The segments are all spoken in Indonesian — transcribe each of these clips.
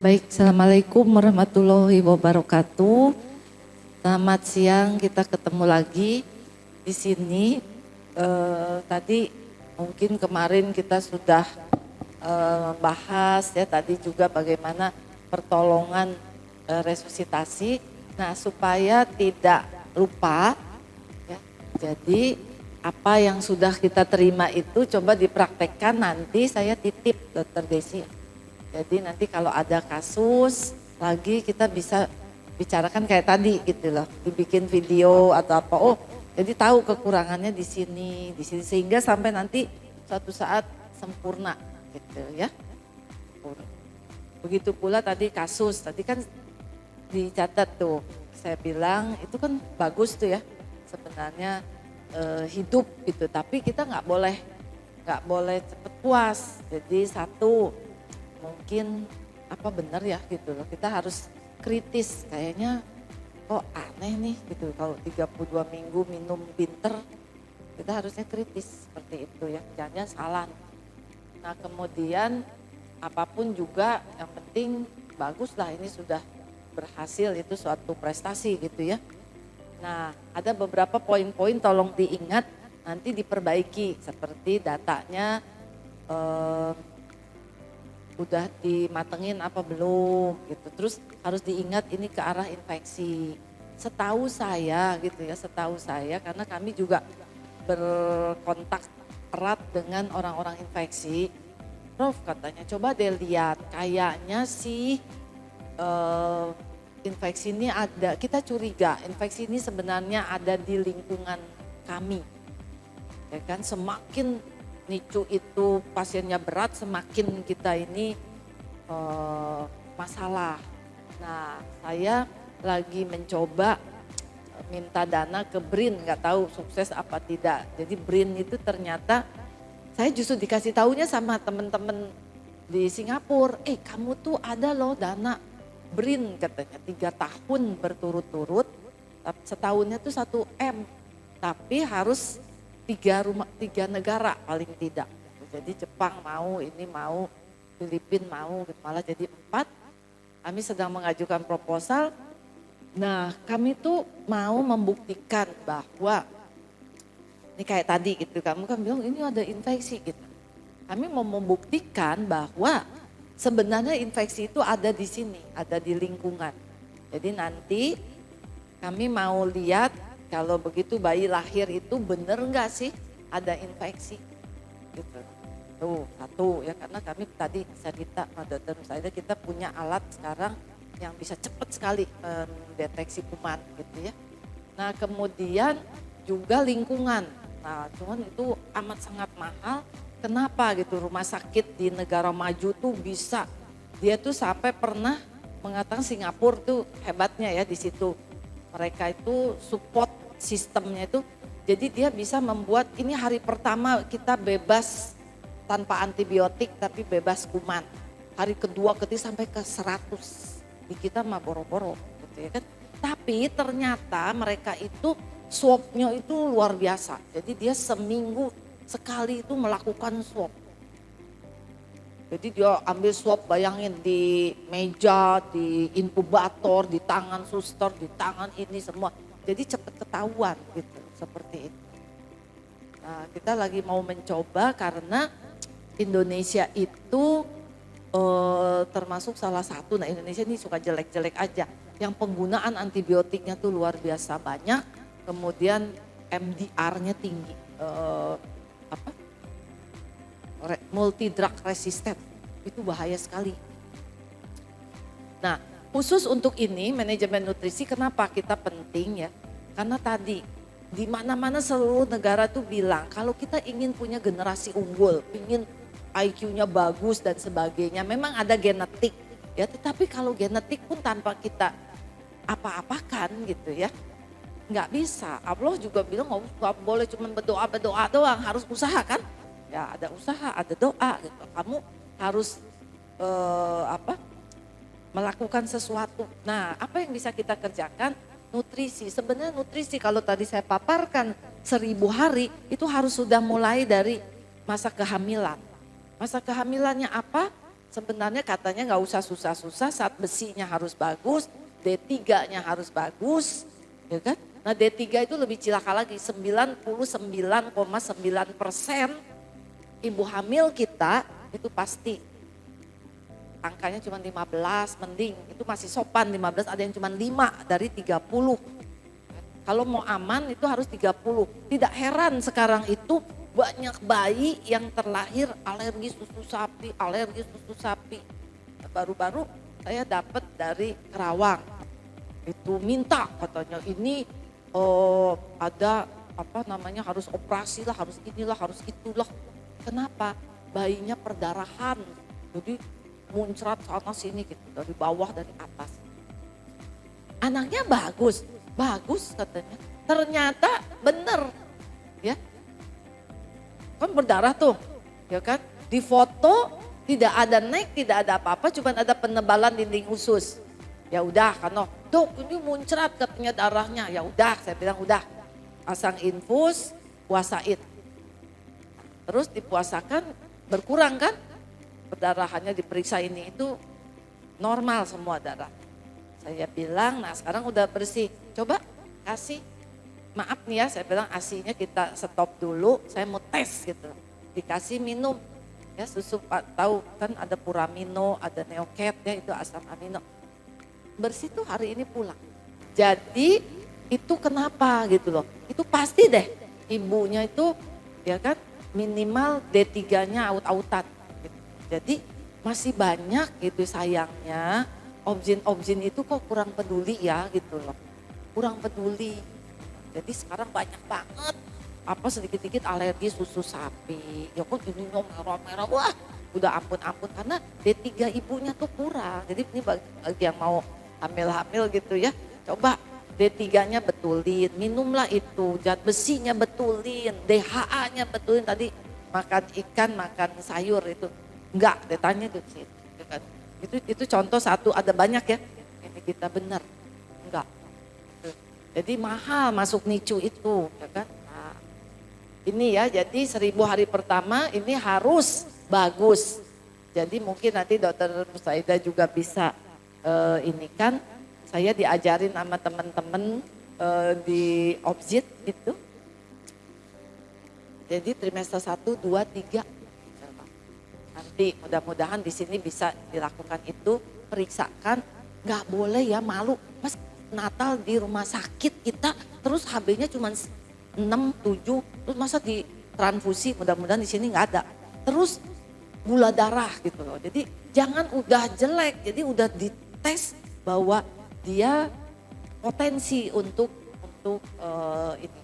Baik, Assalamualaikum warahmatullahi wabarakatuh. Selamat siang, kita ketemu lagi di sini. Tadi mungkin kemarin kita sudah bahas ya tadi juga bagaimana pertolongan resusitasi. Nah, supaya tidak lupa ya. Jadi apa yang sudah kita terima itu coba dipraktekkan, nanti saya titip Dokter Desi. Jadi nanti kalau ada kasus lagi kita bisa bicarakan kayak tadi gitu loh, dibikin video atau apa. Oh, jadi tahu kekurangannya di sini sehingga sampai nanti suatu saat sempurna gitu ya. Begitu pula tadi kasus, tadi kan dicatat tuh, saya bilang itu kan bagus tuh ya sebenarnya hidup gitu, tapi kita nggak boleh cepet puas. Jadi satu, mungkin apa benar ya gitu loh, kita harus kritis, kayaknya kok aneh nih gitu kalau 32 minggu minum pinter, kita harusnya kritis seperti itu ya, jangan salah. Nah kemudian apapun juga yang penting bagus lah, ini sudah berhasil, itu suatu prestasi gitu ya. Nah ada beberapa poin-poin tolong diingat, nanti diperbaiki seperti datanya udah dimatengin apa belum gitu. Terus harus diingat ini ke arah infeksi. Setahu saya gitu ya, setahu saya karena kami juga berkontak erat dengan orang-orang infeksi. Prof katanya coba deh lihat, kayaknya sih infeksi ini ada, kita curiga infeksi ini sebenarnya ada di lingkungan kami. Ya kan, semakin NICU itu pasiennya berat, semakin kita ini masalah. Nah saya lagi mencoba minta dana ke BRIN, nggak tahu sukses apa tidak. Jadi BRIN itu ternyata saya justru dikasih taunya sama teman-teman di Singapura, kamu tuh ada loh dana BRIN katanya 3 tahun berturut-turut, setahunnya tuh 1 M, tapi harus 3 negara paling tidak. Jadi Jepang mau, ini mau, Filipina mau, malah jadi 4. Kami sedang mengajukan proposal. Nah kami tuh mau membuktikan bahwa, ini kayak tadi gitu, kamu kan bilang ini ada infeksi gitu. Kami mau membuktikan bahwa sebenarnya infeksi itu ada di sini, ada di lingkungan. Jadi nanti kami mau lihat kalau begitu bayi lahir itu benar enggak sih ada infeksi gitu. Tuh satu ya, karena kami tadi cerita sama dokter Nusaida, kita punya alat sekarang yang bisa cepat sekali mendeteksi kuman gitu ya. Nah kemudian juga lingkungan, nah cuman itu amat sangat mahal. Kenapa gitu, rumah sakit di negara maju tuh bisa, dia tuh sampai pernah mengatakan Singapura tuh hebatnya ya di situ. Mereka itu support sistemnya itu, jadi dia bisa membuat ini hari pertama kita bebas tanpa antibiotik tapi bebas kuman. Hari kedua ketiga sampai ke 100, di kita mah boro-boro gitu ya kan. Tapi ternyata mereka itu swabnya itu luar biasa, jadi dia seminggu sekali itu melakukan swab. Jadi dia ambil swab, bayangin di meja, di inkubator, di tangan suster, di tangan ini semua. Jadi cepat ketahuan gitu, seperti itu. Nah kita lagi mau mencoba karena Indonesia itu termasuk salah satu, nah Indonesia ini suka jelek-jelek aja. Yang penggunaan antibiotiknya tuh luar biasa banyak, kemudian MDR-nya tinggi. Multi drug resistant, itu bahaya sekali. Nah khusus untuk ini manajemen nutrisi kenapa kita penting ya, karena tadi di mana-mana seluruh negara tuh bilang kalau kita ingin punya generasi unggul, ingin IQ-nya bagus dan sebagainya, memang ada genetik ya, tetapi kalau genetik pun tanpa kita apa-apakan gitu ya nggak bisa. Allah juga bilang nggak boleh cuma berdoa doang, harus usaha kan. Ya ada usaha, ada doa gitu. Kamu harus melakukan sesuatu. Nah apa yang bisa kita kerjakan? Nutrisi. Sebenarnya nutrisi kalau tadi saya paparkan 1000 hari itu harus sudah mulai dari masa kehamilan. Masa kehamilannya apa? sebenarnya katanya nggak usah susah-susah, saat besinya harus bagus, D3-nya harus bagus, ya kan? Nah D3 itu lebih cilaka lagi, 99,9% ibu hamil kita itu pasti angkanya cuma 15, mending itu masih sopan 15, ada yang cuma 5 dari 30. Kalau mau aman itu harus 30. Tidak heran sekarang itu banyak bayi yang terlahir alergi susu sapi, alergi susu sapi. Baru-baru saya dapat dari Kerawang. Itu minta katanya ini ada apa namanya harus operasi lah, harus inilah, harus itulah. Kenapa? Bayinya perdarahan. Jadi muncrat sana sini gitu, dari bawah dari atas. Anaknya bagus, bagus katanya. Ternyata bener ya. Kan berdarah tuh, ya kan? Di foto tidak ada naik, tidak ada apa-apa, cuma ada penebalan dinding usus. Ya udah kan, dok ini muncrat katanya darahnya. Ya udah, saya bilang udah, pasang infus, puasain. Terus dipuasakan berkurang kan? Perdarahannya diperiksa ini itu normal semua darah. Saya bilang, nah sekarang udah bersih. Coba kasih, maaf nih ya, saya bilang asinya kita stop dulu, saya mau tes gitu. Dikasih minum, ya susu tahu kan ada Puramino, ada Neocat ya itu asam amino. Bersih tuh hari ini pulang. Jadi itu kenapa gitu loh, itu pasti deh ibunya itu ya kan minimal D3-nya aut-autan. Gitu. Jadi masih banyak gitu sayangnya. Objin itu kok kurang peduli ya gitu loh, kurang peduli. Jadi sekarang banyak banget apa sedikit-sedikit alergi susu sapi, ya kok ini merah-merah, wah udah ampun-ampun karena D3 ibunya tuh kurang. Jadi ini bagi yang mau hamil-hamil gitu ya, coba D3-nya betulin, minumlah itu, zat besinya betulin, DHA-nya betulin, tadi makan ikan, makan sayur itu, enggak, ditanya tuh sih. Itu contoh satu, ada banyak ya, ini kita benar, enggak. Jadi mahal masuk NICU itu, ya kan. Nah, ini ya, jadi 1000 hari pertama ini harus bagus. Jadi mungkin nanti dokter Musaida juga bisa ini kan, saya diajarin sama teman-teman di Obzit itu. Jadi trimester 1, 2, 3. Nanti mudah-mudahan di sini bisa dilakukan itu, periksakan, nggak boleh ya malu. Mas Natal di rumah sakit kita terus HB-nya cuma 6, 7, terus masa di transfusi, mudah-mudahan di sini nggak ada. Terus gula darah gitu loh. Jadi jangan udah jelek, jadi udah dites bahwa dia potensi untuk ini.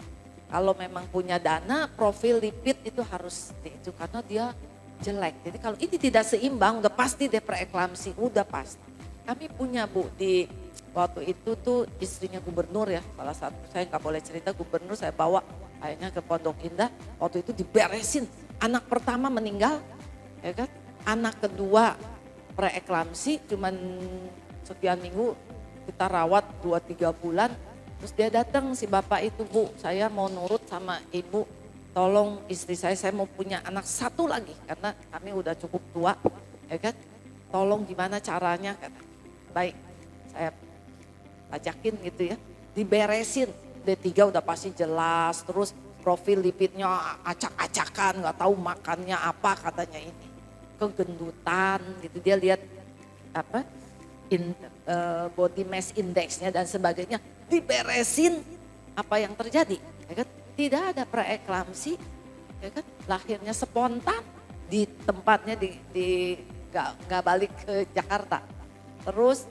Kalau memang punya dana, profil lipid itu harus itu karena dia jelek. Jadi kalau ini tidak seimbang udah pasti dia preeklamsi, udah pasti. Kami punya Bu di waktu itu tuh istrinya gubernur ya, salah satu saya nggak boleh cerita, gubernur saya bawa akhirnya ke Pondok Indah, waktu itu diberesin. Anak pertama meninggal, ya kan? Anak kedua preeklamsi cuman sekian minggu kita rawat 2-3 bulan. Terus dia datang si bapak itu, Bu saya mau nurut sama ibu, tolong istri saya mau punya anak satu lagi karena kami udah cukup tua, ya kan? Tolong gimana caranya? Kata, baik, saya ajakin gitu ya, diberesin. D3 udah pasti jelas, terus profil lipidnya acak-acakan, nggak tahu makannya apa katanya ini, kegendutan gitu. Dia lihat apa body mass indexnya dan sebagainya, diberesin. Apa yang terjadi? Ya kan? Tidak ada preeklamsi, ya kan? Lahirnya spontan di tempatnya nggak balik ke Jakarta. Terus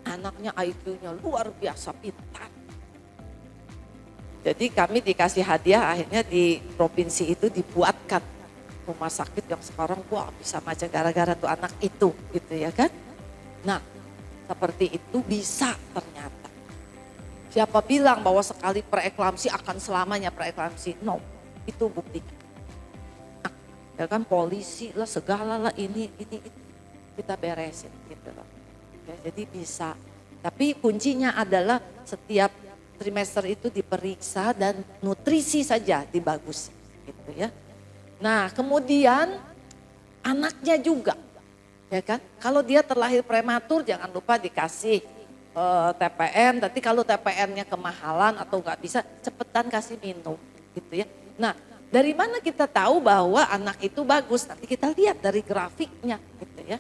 anaknya IQ-nya luar biasa pintar. Jadi kami dikasih hadiah, akhirnya di provinsi itu dibuatkan rumah sakit yang sekarang wah bisa macam gara-gara tuh anak itu gitu ya kan. Nah seperti itu bisa ternyata. Siapa bilang bahwa sekali preeklamsi akan selamanya preeklamsi? No, itu buktinya. Nah, ya kan polisi lah segala lah ini kita beresin gitu loh. Ya, jadi bisa. Tapi kuncinya adalah setiap trimester itu diperiksa dan nutrisi saja dibagus gitu ya. Nah kemudian anaknya juga Ya kan? Kalau dia terlahir prematur jangan lupa dikasih TPN, tapi kalau TPN-nya kemahalan atau nggak bisa, cepetan kasih minum gitu ya. Nah, dari mana kita tahu bahwa anak itu bagus? Nanti kita lihat dari grafiknya gitu ya.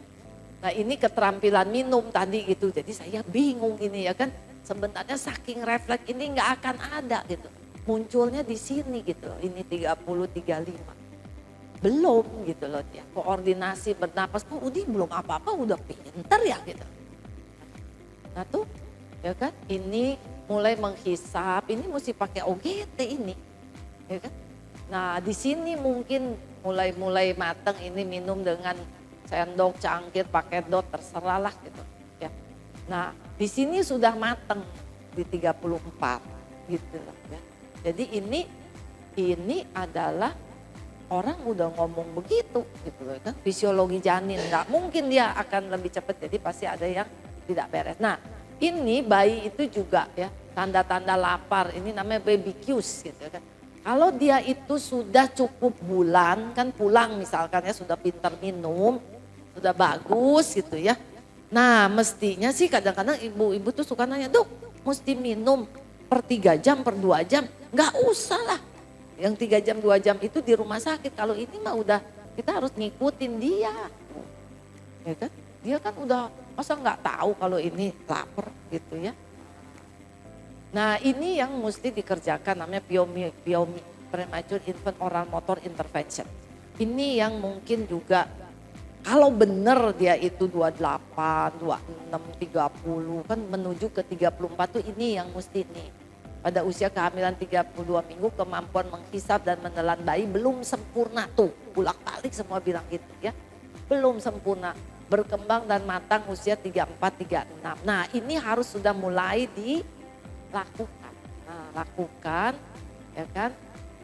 Nah, ini keterampilan minum tadi gitu. Jadi saya bingung ini ya kan. Sebenarnya saking refleks ini nggak akan ada gitu. Munculnya di sini gitu loh. Ini 30, 35. Belum gitu loh dia. Koordinasi bernapas, kok Udi belum apa-apa udah pinter ya gitu. Nah tuh, ya kan, ini mulai menghisap, ini mesti pakai OGT ini, ya kan. Nah di sini mungkin mulai mateng ini minum dengan sendok, cangkir, pakai dot, terserah lah gitu. Ya. Nah di sini sudah mateng di 34 gitu loh ya. Jadi ini adalah orang udah ngomong begitu gitu loh kan, fisiologi janin nggak mungkin dia akan lebih cepat, jadi pasti ada yang tidak beres. Nah ini bayi itu juga ya tanda-tanda lapar, ini namanya baby cues gitu kan. Kalau dia itu sudah cukup bulan kan pulang misalkan ya, sudah pintar minum, sudah bagus gitu ya. Nah mestinya sih kadang-kadang ibu-ibu tuh suka nanya, Dok mesti minum per 3 jam, per 2 jam, nggak usah lah. Yang 3 jam 2 jam itu di rumah sakit. Kalau ini mah udah kita harus ngikutin dia. Ya kan? Dia kan udah masa nggak tahu kalau ini lapar gitu ya. Nah ini yang mesti dikerjakan namanya PIOMI, Premature Infant Oral Motor Intervention. Ini yang mungkin juga kalau benar dia itu 28, 26, 30 kan menuju ke 34 tuh ini yang mesti nih. Pada usia kehamilan 32 minggu kemampuan menghisap dan menelan bayi belum sempurna tuh. Bolak-balik semua bilang gitu ya. Belum sempurna. Berkembang dan matang usia 34, 36. Nah ini harus sudah mulai dilakukan. Nah lakukan ya kan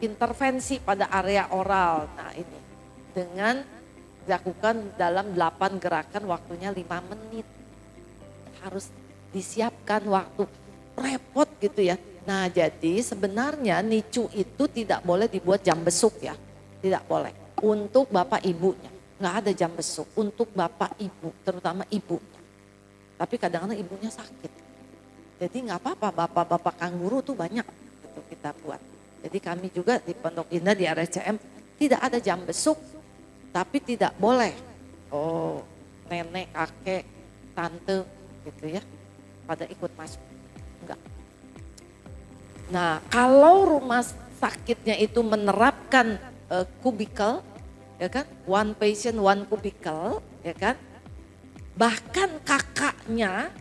intervensi pada area oral. Nah ini dengan dilakukan dalam 8 gerakan waktunya 5 menit. Harus disiapkan waktu. Repot gitu ya. Nah jadi sebenarnya NICU itu tidak boleh dibuat jam besuk ya. Tidak boleh. Untuk bapak ibunya. Nggak ada jam besuk. Untuk bapak ibu. Terutama ibunya. Tapi kadang-kadang ibunya sakit. Jadi nggak apa-apa bapak-bapak kanguru tuh banyak. Itu kita buat. Jadi kami juga di Pondok Indah di RSCM tidak ada jam besuk. Tapi tidak boleh. Oh nenek, kakek, tante gitu ya. Pada ikut masuk. Enggak. Nah kalau rumah sakitnya itu menerapkan kubikel, ya kan, one patient one kubikel, ya kan, bahkan kakaknya,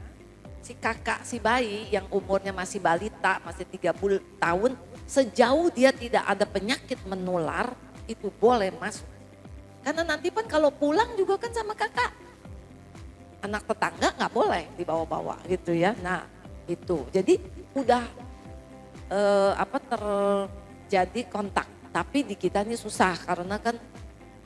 si kakak si bayi yang umurnya masih balita, masih 30 tahun, sejauh dia tidak ada penyakit menular, itu boleh masuk. Karena nanti kan kalau pulang juga kan sama kakak, anak tetangga nggak boleh dibawa-bawa gitu ya. Nah itu, jadi udah terjadi kontak. Tapi di kita ini susah karena kan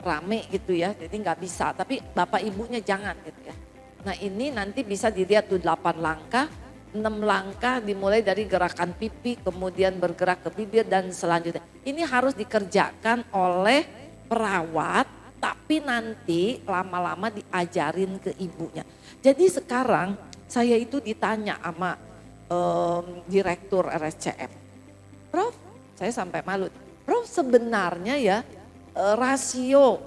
rame gitu ya, jadi nggak bisa. Tapi bapak ibunya jangan gitu ya. Nah ini nanti bisa dilihat tuh 8 langkah, 6 langkah dimulai dari gerakan pipi, kemudian bergerak ke bibir dan selanjutnya. Ini harus dikerjakan oleh perawat, tapi nanti lama-lama diajarin ke ibunya. Jadi sekarang saya itu ditanya sama direktur RSCM. Prof, saya sampai malu. Prof sebenarnya ya rasio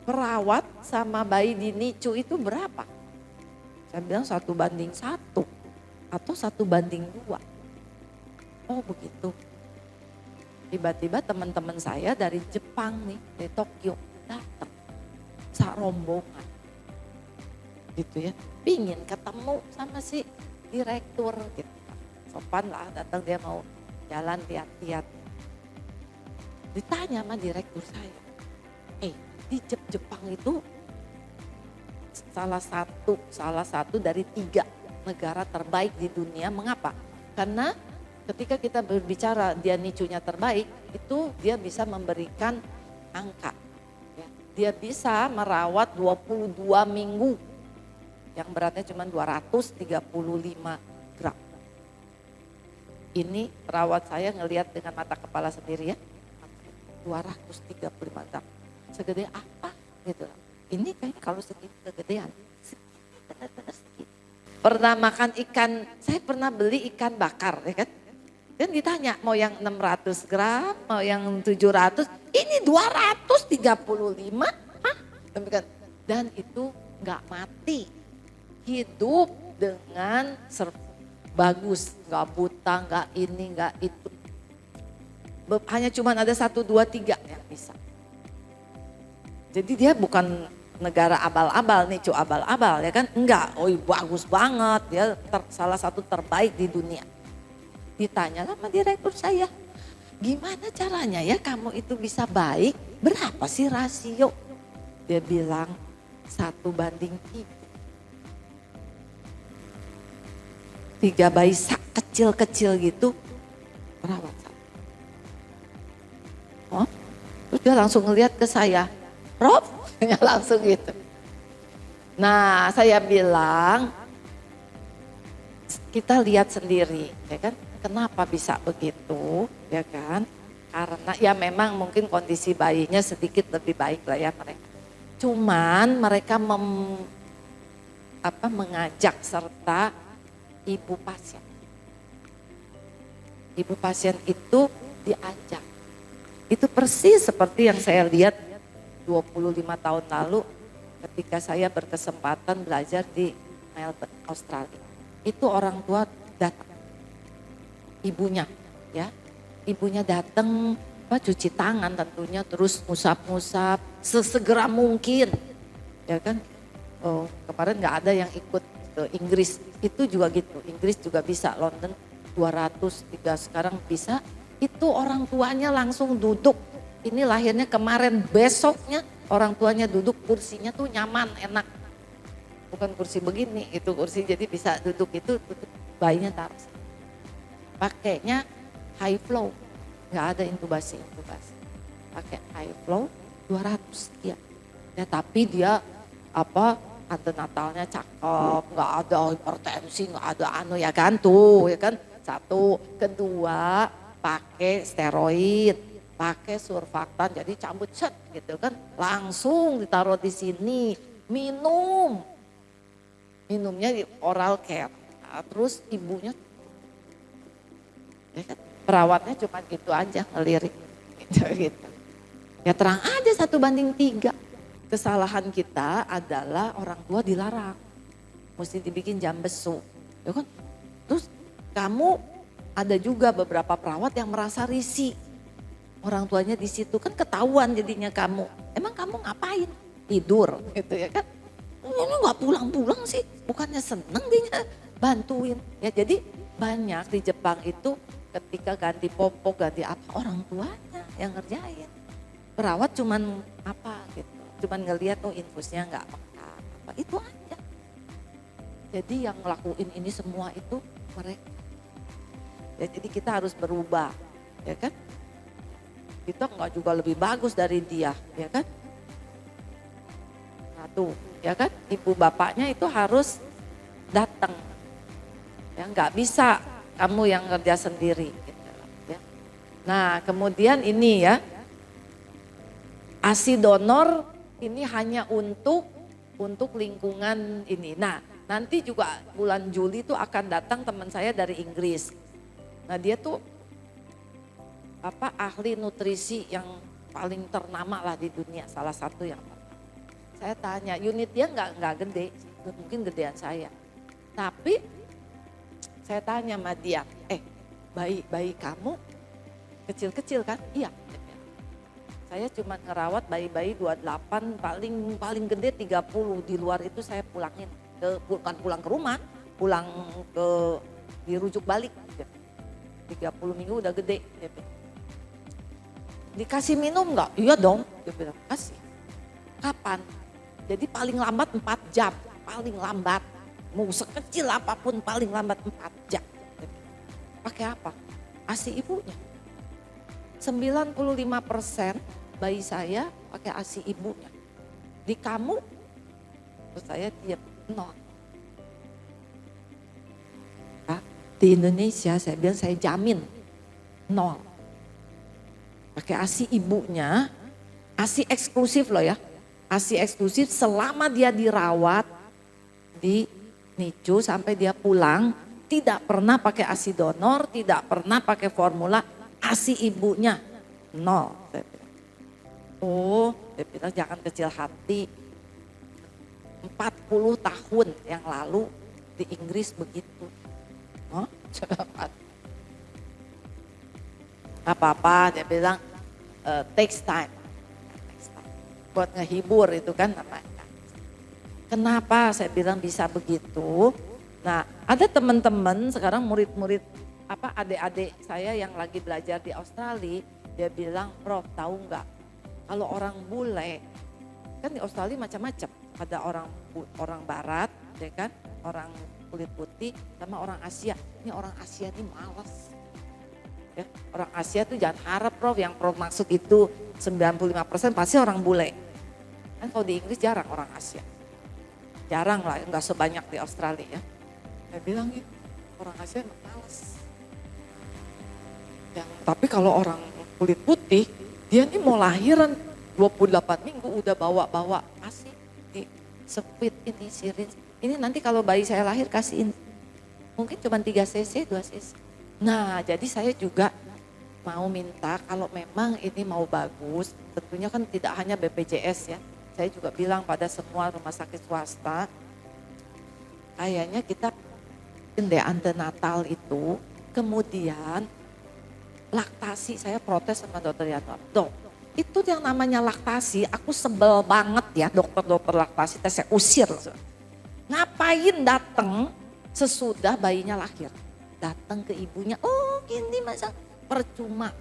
perawat sama bayi di NICU itu berapa? Saya bilang 1:1 atau 1:2. Oh begitu. Tiba-tiba teman-teman saya dari Jepang nih, dari Tokyo datang. Rombongan. Gitu ya. Pingin ketemu sama si direktur gitu. Sopan lah datang, dia mau jalan lihat-lihat. Ditanya sama direktur saya. Di Jepang itu salah satu dari 3 negara terbaik di dunia. Mengapa? Karena ketika kita berbicara dia NICU-nya terbaik, itu dia bisa memberikan angka. Ya. Dia bisa merawat 22 minggu yang beratnya cuma 235 gram. Ini perawat saya ngelihat dengan mata kepala sendiri ya, 235 gram. Segede apa gitu. ini kayaknya kalau segini kegedean. Segini. Pernah makan ikan, saya pernah beli ikan bakar ya kan. Dan ditanya mau yang 600 gram, mau yang 700, ini 235. Hah? Dan itu nggak mati, hidup dengan bagus, nggak buta, nggak ini, nggak itu. Hanya cuma ada 1, 2, 3 yang bisa. Jadi dia bukan negara abal-abal nih, abal-abal ya kan? Enggak, bagus banget, dia salah satu terbaik di dunia. Ditanya sama direktur saya, gimana caranya ya kamu itu bisa baik, berapa sih rasio? Dia bilang 1:3. 3 bayi kecil-kecil gitu, perawat saya. Oh, terus dia langsung ngeliat ke saya, Rob, langsung gitu. Nah saya bilang, kita lihat sendiri ya kan, kenapa bisa begitu ya kan. Karena ya memang mungkin kondisi bayinya sedikit lebih baik lah ya mereka. Cuman mereka mengajak serta ibu pasien. Ibu pasien itu diajak. Itu persis seperti yang saya lihat 25 tahun lalu ketika saya berkesempatan belajar di Melbourne, Australia. Itu orang tua datang. Ibunya ya. Ibunya datang cuci tangan tentunya, terus ngusap-ngusap sesegera mungkin. Ya kan? Oh, kemarin nggak ada yang ikut ke Inggris. Itu juga gitu. Inggris juga bisa, London 203 sekarang bisa. Itu orang tuanya langsung duduk. Ini lahirnya kemarin, besoknya orang tuanya duduk, kursinya tuh nyaman, enak. Bukan kursi begini, itu kursi jadi bisa duduk itu, bayinya taruh. Pakainya high flow, nggak ada intubasi. Pakai high flow 200 ya. Ya tapi dia antenatalnya cakep, nggak ada hipertensi, nggak ada ya kan tuh, ya kan. Satu, kedua pakai steroid. Pakai surfaktan, jadi cabut set gitu kan, langsung ditaruh di sini, minumnya di oral care. Nah, terus ibunya, ya kan, perawatnya cuma gitu aja ngelirik, gitu. Ya terang aja 1:3. Kesalahan kita adalah orang tua dilarang, mesti dibikin jam besu, ya kan. Terus kamu ada juga beberapa perawat yang merasa risih. Orang tuanya di situ kan ketahuan jadinya kamu. Emang kamu ngapain? Tidur gitu ya kan. Ini gak pulang-pulang sih. Bukannya seneng dia bantuin. Ya jadi banyak di Jepang itu ketika ganti popok, ganti apa, orang tuanya yang ngerjain. Perawat cuman gitu. Cuman ngeliat infusnya gak apa. Itu aja. Jadi yang ngelakuin ini semua itu mereka. Ya, jadi kita harus berubah. Ya kan. Kita enggak juga lebih bagus dari dia, ya kan? Nah tuh, ya kan? Ibu bapaknya itu harus datang. Ya enggak bisa kamu yang kerja sendiri. Gitu, ya. Nah kemudian ini ya, ASI donor ini hanya untuk lingkungan ini. Nah nanti juga bulan Juli itu akan datang teman saya dari Inggris. Nah dia tuh ahli nutrisi yang paling ternama lah di dunia, salah satu yang ternama. Saya tanya, unit dia nggak gede, mungkin gedean saya. Tapi saya tanya sama dia, bayi kamu kecil-kecil kan? Iya. Saya cuma ngerawat bayi-bayi 28, paling gede 30, di luar itu saya pulangin, bukan pulang ke rumah, pulang dirujuk balik. 30 minggu udah gede. Dikasih minum enggak? Iya dong, dia bilang kasih. Kapan? Jadi paling lambat 4 jam, paling lambat. Mau sekecil apapun paling lambat 4 jam. Pakai apa? ASI ibunya. 95% bayi saya pakai ASI ibunya. Di kamu, terus saya diam, 0. Nah, di Indonesia saya bilang saya jamin 0. Pakai ASI ibunya, ASI eksklusif loh ya. ASI eksklusif selama dia dirawat di NICU sampai dia pulang, tidak pernah pakai ASI donor, tidak pernah pakai formula, ASI ibunya nol. Saya bilang. Oh, saya bilang jangan kecil hati. 40 tahun yang lalu di Inggris begitu. Oh, apa-apa dia bilang takes time. Buat ngehibur itu kan namanya. Kenapa saya bilang bisa begitu? Nah, ada teman-teman sekarang murid-murid adik-adik saya yang lagi belajar di Australia, dia bilang, "Prof, tahu nggak? Kalau orang bule, kan di Australia macam-macam. Ada orang barat, ya kan? Orang kulit putih sama orang Asia. Ini orang Asia ini malas. Ya, orang Asia tuh jangan harap Prof, yang Prof maksud itu 95% pasti orang bule. Kan kalau di Inggris jarang orang Asia. Jarang lah, nggak sebanyak di Australia ya. Saya bilang gitu, orang Asia malas. Tapi kalau orang kulit putih, dia nih mau lahiran 28 minggu udah bawa-bawa ASI di sepit ini sirin. Ini nanti kalau bayi saya lahir kasihin mungkin cuma 3 cc, 2 cc. Nah, jadi saya juga mau minta kalau memang ini mau bagus, tentunya kan tidak hanya BPJS ya. Saya juga bilang pada semua rumah sakit swasta, kayaknya kita deh antenatal itu, kemudian laktasi, saya protes sama dokter Yanto. Dok, itu yang namanya laktasi, aku sebel banget ya dokter-dokter laktasi, saya usir. Ngapain datang sesudah bayinya lahir? Datang ke ibunya, oh gini masa percuma.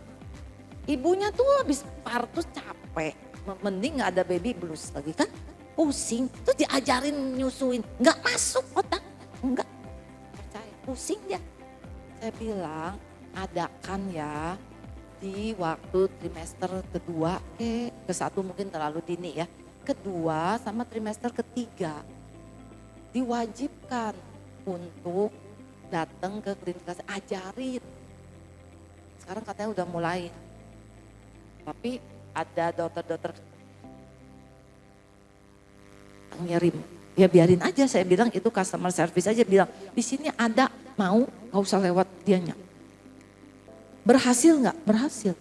Ibunya tuh habis partus capek, mending gak ada baby blues lagi kan. Pusing, terus diajarin nyusuin, gak masuk otak, enggak. Percaya, pusing dia. Saya bilang, adakan ya di waktu trimester kedua, ke satu mungkin terlalu dini ya. Kedua sama trimester ketiga, diwajibkan untuk datang ke klinik ajarin. Sekarang katanya udah mulai. Tapi ada dokter-dokter yang ngirim. Ya biarin aja, saya bilang itu customer service aja, bilang di sini ada, mau gak usah lewat dianya. Berhasil nggak? Berhasil.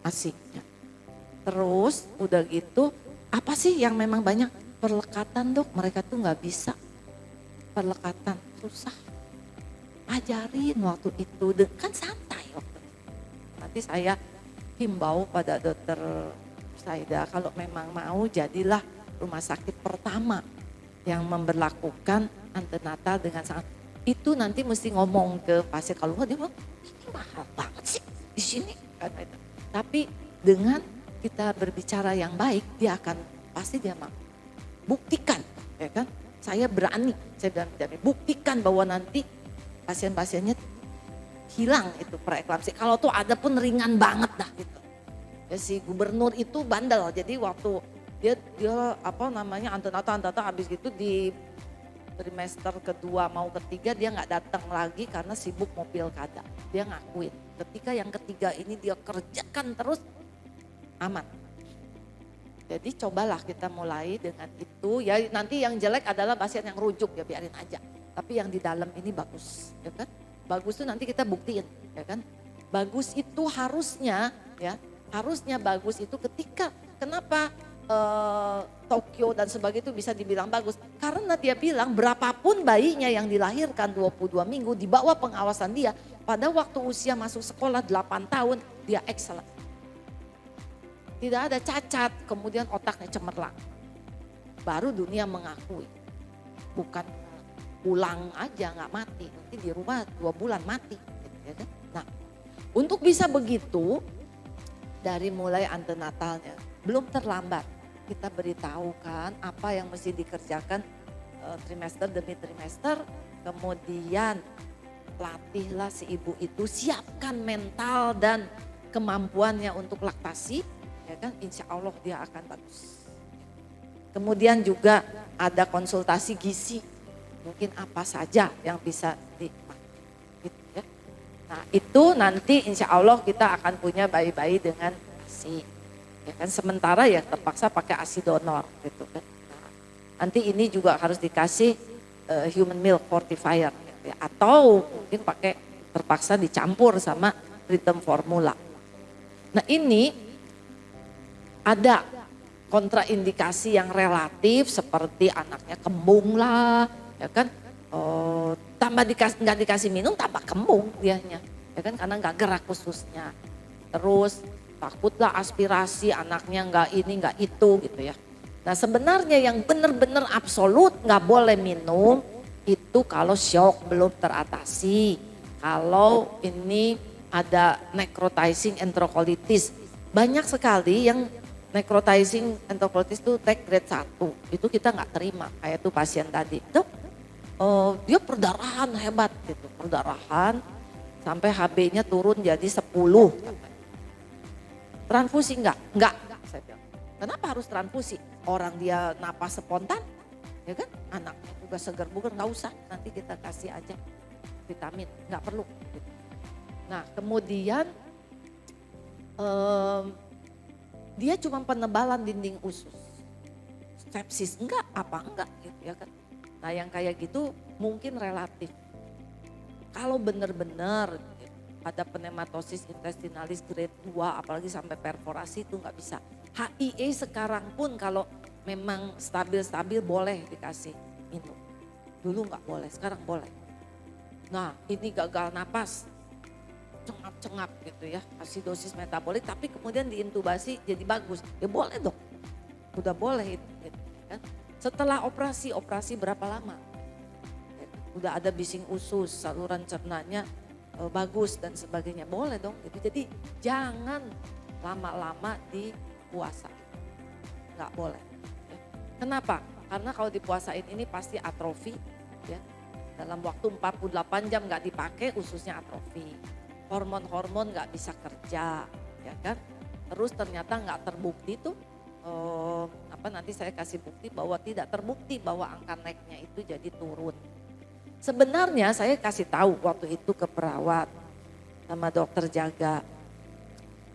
Asiknya. Terus udah gitu, apa sih yang memang banyak? Perlekatan dok, mereka tuh nggak bisa. Perlekatan, susah. Ajarin waktu itu, kan santai waktu itu. Nanti saya himbau pada dokter Saida, kalau memang mau jadilah rumah sakit pertama yang memberlakukan antenatal dengan sangat. Itu nanti mesti ngomong ke pasien, kalau nggak dia bilang, ini mahal banget sih di sini. Tapi dengan kita berbicara yang baik, dia akan pasti dia mau. Buktikan, ya kan? Saya berani, saya berani buktikan bahwa nanti pasien-pasiennya hilang itu preeklamsi. Kalau tuh ada pun ringan banget dah gitu. Ya, si gubernur itu bandel, jadi waktu dia antenatal habis gitu di trimester kedua mau ketiga dia nggak datang lagi karena sibuk mau pilkada. Dia ngakuin. Ketika yang ketiga ini dia kerjakan terus, aman. Jadi cobalah kita mulai dengan itu. Ya nanti yang jelek adalah pasien yang rujuk, ya biarin aja. Tapi yang di dalam ini bagus, ya kan? Bagus tuh nanti kita buktiin, ya kan? Bagus itu harusnya, ya harusnya bagus itu ketika kenapa Tokyo dan sebagainya itu bisa dibilang bagus. Karena dia bilang berapapun bayinya yang dilahirkan 22 minggu di bawah pengawasan dia, pada waktu usia masuk sekolah 8 tahun dia excellent. Tidak ada cacat, kemudian otaknya cemerlang. Baru dunia mengakui. Bukan pulang aja nggak mati, nanti di rumah 2 bulan mati. Ya kan? Nah, untuk bisa begitu dari mulai antenatalnya belum terlambat. Kita beritahukan apa yang mesti dikerjakan trimester demi trimester, kemudian latihlah si ibu itu, siapkan mental dan kemampuannya untuk laktasi, ya kan, insya Allah dia akan bagus. Kemudian juga ada konsultasi gizi, mungkin apa saja yang bisa gitu ya. Nah itu nanti insya Allah kita akan punya bayi-bayi dengan ASI. Ya kan, sementara ya terpaksa pakai ASI donor gitu kan. Nah, nanti ini juga harus dikasih human milk fortifier gitu ya. Atau mungkin pakai terpaksa dicampur sama preterm formula. Nah ini ada kontraindikasi yang relatif seperti anaknya kembung lah, ya kan, tambah nggak dikasih minum tambah kembung dianya, ya kan, karena nggak gerak khususnya. Terus takutlah aspirasi anaknya nggak ini nggak itu gitu ya. Nah sebenarnya yang benar-benar absolut nggak boleh minum itu kalau shock belum teratasi, kalau ini ada necrotizing enterocolitis. Banyak sekali yang necrotizing enterocolitis itu TEC grade 1, itu kita nggak terima. Kayak tuh pasien tadi, dok dia perdarahan hebat gitu, perdarahan sampai HB-nya turun jadi 10. Transfusi enggak? Enggak, saya bilang. Kenapa harus transfusi? Orang dia napas spontan, ya kan? Anaknya juga segar bugar, nggak usah. Nanti kita kasih aja vitamin, nggak perlu. Gitu. Nah kemudian dia cuma penebalan dinding usus. Sepsis enggak, apa enggak gitu ya kan. Nah yang kayak gitu mungkin relatif. Kalau benar-benar ada pneumatosis intestinalis grade 2 apalagi sampai perforasi itu nggak bisa. HIE sekarang pun kalau memang stabil-stabil boleh dikasih minum. Dulu nggak boleh, sekarang boleh. Nah ini gagal napas, cengap-cengap gitu ya, asidosis metabolik tapi kemudian diintubasi jadi bagus. Ya boleh dong, udah boleh itu. Gitu, kan? Setelah operasi berapa lama? Udah ada bising usus, saluran cernanya bagus dan sebagainya, boleh dong. Jadi jangan lama-lama di puasa, nggak boleh. Kenapa? Karena kalau dipuasain ini pasti atrofi, ya. Dalam waktu 48 jam nggak dipakai ususnya atrofi, hormon-hormon nggak bisa kerja, ya kan. Terus ternyata nggak terbukti tuh, nanti saya kasih bukti bahwa tidak terbukti bahwa angka naiknya itu jadi turun. Sebenarnya saya kasih tahu waktu itu ke perawat sama dokter jaga,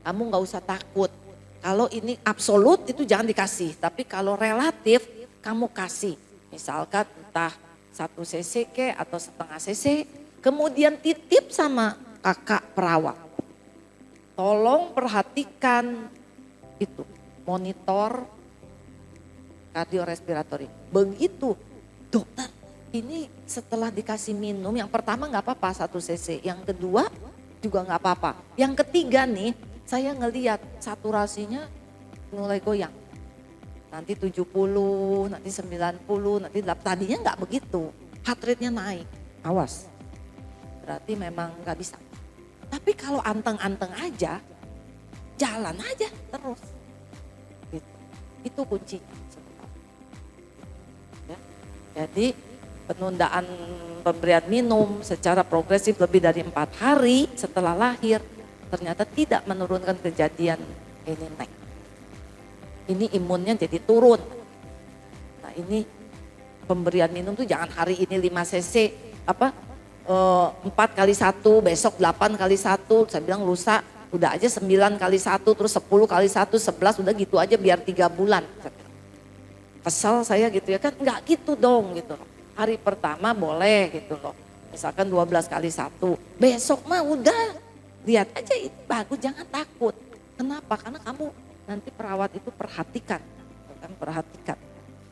kamu nggak usah takut. Kalau ini absolut itu jangan dikasih, tapi kalau relatif kamu kasih. Misalkan entah 1 cc ke atau setengah cc, kemudian titip sama kakak perawat. Tolong perhatikan itu, monitor kardiorespiratory. Begitu dokter, ini setelah dikasih minum yang pertama nggak apa-apa 1 cc, yang kedua juga nggak apa-apa. Yang ketiga nih saya ngelihat saturasinya mulai goyang. Nanti 70, nanti 90, nanti 8, tadinya nggak begitu. Heart rate-nya naik, awas. Berarti memang nggak bisa. Tapi kalau anteng-anteng aja, jalan aja terus. Gitu. Itu kuncinya sebenarnya. Ya. Jadi penundaan pemberian minum secara progresif lebih dari 4 hari setelah lahir ternyata tidak menurunkan kejadian ini naik. Ini imunnya jadi turun. Nah ini pemberian minum tuh jangan hari ini 5 cc, 4 kali 1, besok 8 kali 1, saya bilang lusa udah aja 9 kali 1, terus 10 kali 1, 11 udah gitu aja biar 3 bulan. Kesel saya gitu ya kan, enggak gitu dong gitu loh. Hari pertama boleh gitu loh, misalkan 12 kali 1, besok mah udah lihat aja itu bagus, jangan takut. Kenapa? Karena kamu nanti perawat itu perhatikan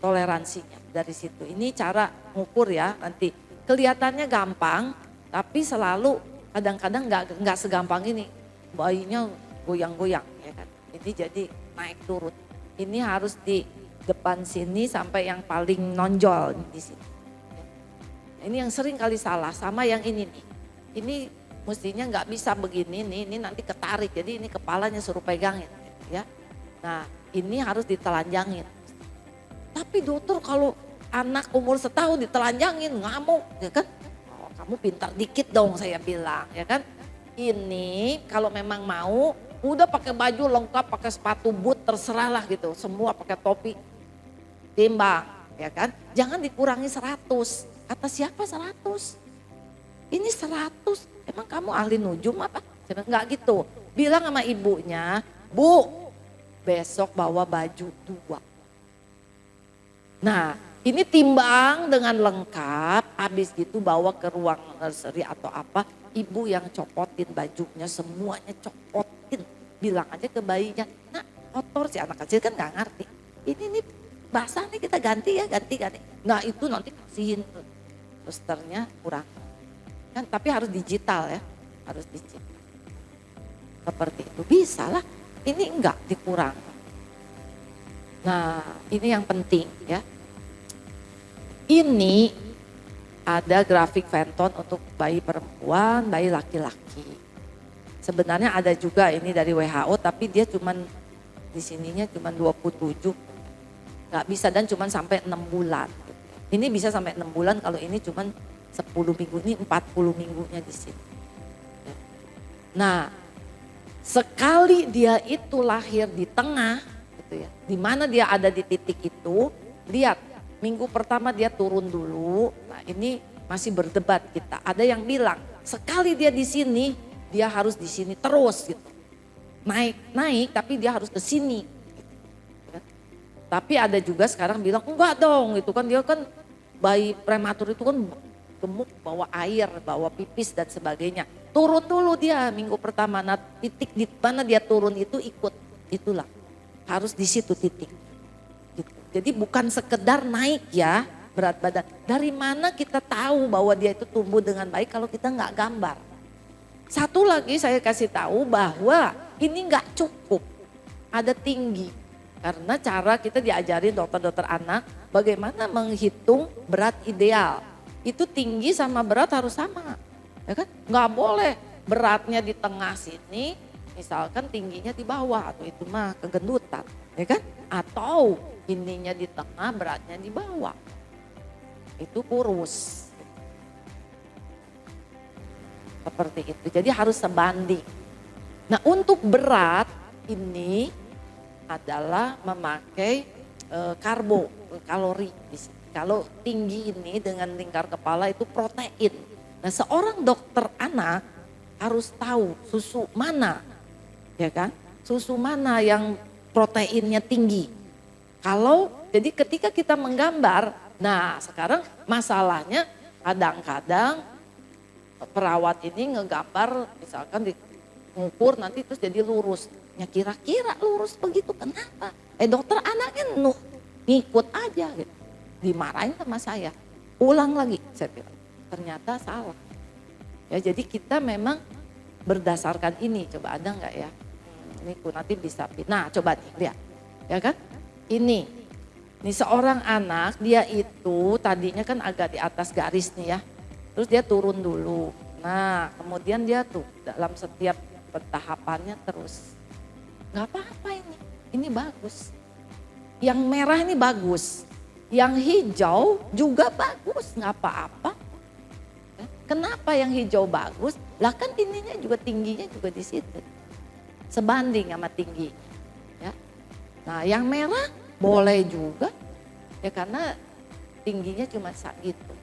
toleransinya dari situ. Ini cara ngukur ya, nanti kelihatannya gampang tapi selalu kadang-kadang nggak segampang ini, bayinya goyang-goyang ya kan. Ini jadi naik turun. Ini harus di depan sini sampai yang paling nonjol di sini. Ini yang sering kali salah, sama yang ini nih. Ini mestinya nggak bisa begini nih, ini nanti ketarik. Jadi ini kepalanya suruh pegangin ya. Nah ini harus ditelanjangin. Tapi dokter kalau anak umur setahun ditelanjangin ngamuk ya kan. Oh, kamu pintar dikit dong saya bilang ya kan. Ini kalau memang mau udah pakai baju lengkap, pakai sepatu boot terserah lah gitu. Semua pakai topi, timbang ya kan. Jangan dikurangi 100. Kata siapa 100? Ini 100, emang kamu ahli nujum apa? Enggak gitu. Bilang sama ibunya, Bu, besok bawa baju 2. Nah ini timbang dengan lengkap, habis gitu bawa ke ruang nursery atau apa, ibu yang copotin bajunya, semuanya copotin. Bilang aja ke bayinya, nah kotor, si anak kecil kan gak ngerti. Ini nih basah nih, kita ganti ya, ganti. Nah itu nanti kasihin susternya kurang. Kan tapi harus digital ya, harus digital. Seperti itu, bisa lah, ini enggak dikurang. Nah ini yang penting ya. Ini ada grafik Fenton untuk bayi perempuan, bayi laki-laki. Sebenarnya ada juga ini dari WHO, tapi dia cuman di sininya cuman 27, nggak bisa, dan cuman sampai 6 bulan. Ini bisa sampai 6 bulan, kalau ini cuman 10 minggu, ini 40 minggunya di sini. Nah, sekali dia itu lahir di tengah, gitu ya, di mana dia ada di titik itu, lihat. Minggu pertama dia turun dulu. Nah ini masih berdebat kita. Ada yang bilang sekali dia di sini, dia harus di sini terus gitu. Naik tapi dia harus ke sini. Gitu. Tapi ada juga sekarang bilang enggak dong, itu kan dia kan bayi prematur itu kan gemuk, bawa air, bawa pipis dan sebagainya. Turun dulu dia minggu pertama. Nah titik di mana dia turun itu ikut, itulah harus di situ titik. Jadi bukan sekedar naik ya berat badan. Dari mana kita tahu bahwa dia itu tumbuh dengan baik kalau kita nggak gambar. Satu lagi saya kasih tahu bahwa ini nggak cukup ada tinggi. Karena cara kita diajarin dokter-dokter anak bagaimana menghitung berat ideal. Itu tinggi sama berat harus sama. Ya kan? Nggak boleh beratnya di tengah sini, misalkan tingginya di bawah, atau itu mah kegendutan. Ya kan? Atau ininya di tengah, beratnya di bawah. Itu kurus. Seperti itu. Jadi harus sebanding. Nah untuk berat ini adalah memakai karbo, kalori. Kalau tinggi ini dengan lingkar kepala itu protein. Nah seorang dokter anak harus tahu susu mana, ya kan? Susu mana yang proteinnya tinggi. Jadi ketika kita menggambar, nah sekarang masalahnya kadang-kadang perawat ini ngegambar misalkan diukur nanti terus jadi lurus. Ya kira-kira lurus begitu kenapa? Dokter anaknya ngikut aja gitu. Dimarahin sama saya. Ulang lagi saya bilang. Ternyata salah. Ya jadi kita memang berdasarkan ini, coba ada enggak ya? Ini nanti bisa. Nah coba nih lihat. Ya kan? Ini seorang anak, dia itu tadinya kan agak di atas garis nih ya. Terus dia turun dulu. Nah kemudian dia tuh dalam setiap tahapannya terus. Gak apa-apa ini bagus. Yang merah ini bagus. Yang hijau juga bagus, gak apa-apa. Kenapa yang hijau bagus? Lah kan ininya juga tingginya juga di situ. Sebanding sama tinggi. Ya. Nah yang merah boleh juga ya karena tingginya cuma segitu.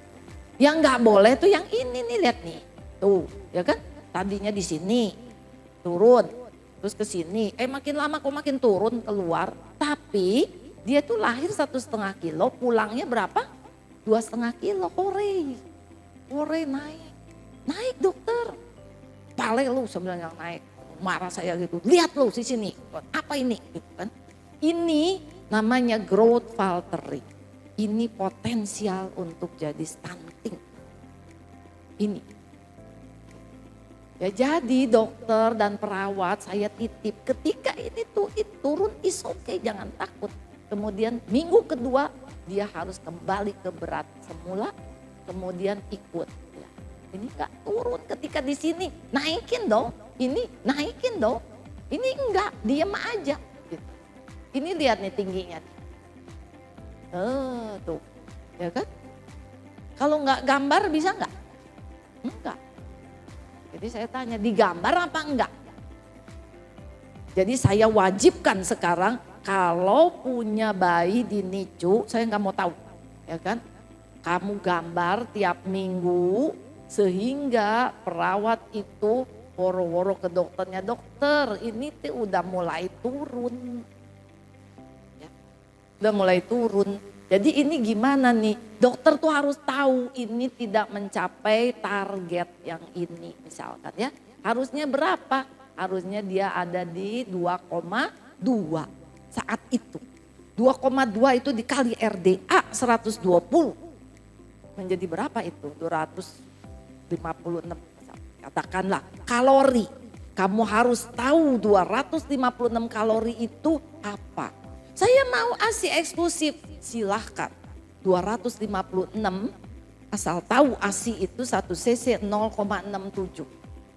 Yang nggak boleh tuh yang ini nih, lihat nih. Tuh, ya kan? Tadinya di sini turun, terus ke sini. Makin lama kok makin turun keluar. Tapi dia tuh lahir 1,5 kilo, pulangnya berapa? 2,5 kilo. Hore naik dokter. Pale lu sebenarnya yang naik. Marah saya gitu. Lihat lu di sini. Apa ini? Gitu kan? Ini namanya growth faltering. Ini potensial untuk jadi stunting. Ini. Ya jadi dokter dan perawat saya titip ketika ini tuh turun is okay, jangan takut. Kemudian minggu kedua dia harus kembali ke berat semula, kemudian ikut. Ya, ini enggak turun ketika di sini, naikin dong. Ini naikin dong. Ini enggak, diem aja. Gitu. Ini lihat nih tingginya. Tuh, ya kan? Kalau enggak gambar bisa enggak? Enggak. Jadi saya tanya, digambar apa enggak? Jadi saya wajibkan sekarang kalau punya bayi di NICU, saya nggak mau tahu, ya kan? Kamu gambar tiap minggu sehingga perawat itu woro-woro ke dokternya, dokter ini tuh udah mulai turun. udah mulai turun. Jadi ini gimana nih, dokter tuh harus tahu ini tidak mencapai target yang ini misalkan ya. Harusnya berapa? Harusnya dia ada di 2,2 saat itu. 2,2 itu dikali RDA 120. Menjadi berapa itu? 256 katakanlah kalori. Kamu harus tahu 256 kalori itu apa. Saya mau ASI eksklusif, silahkan. 256 asal tahu ASI itu 1 cc 0,67.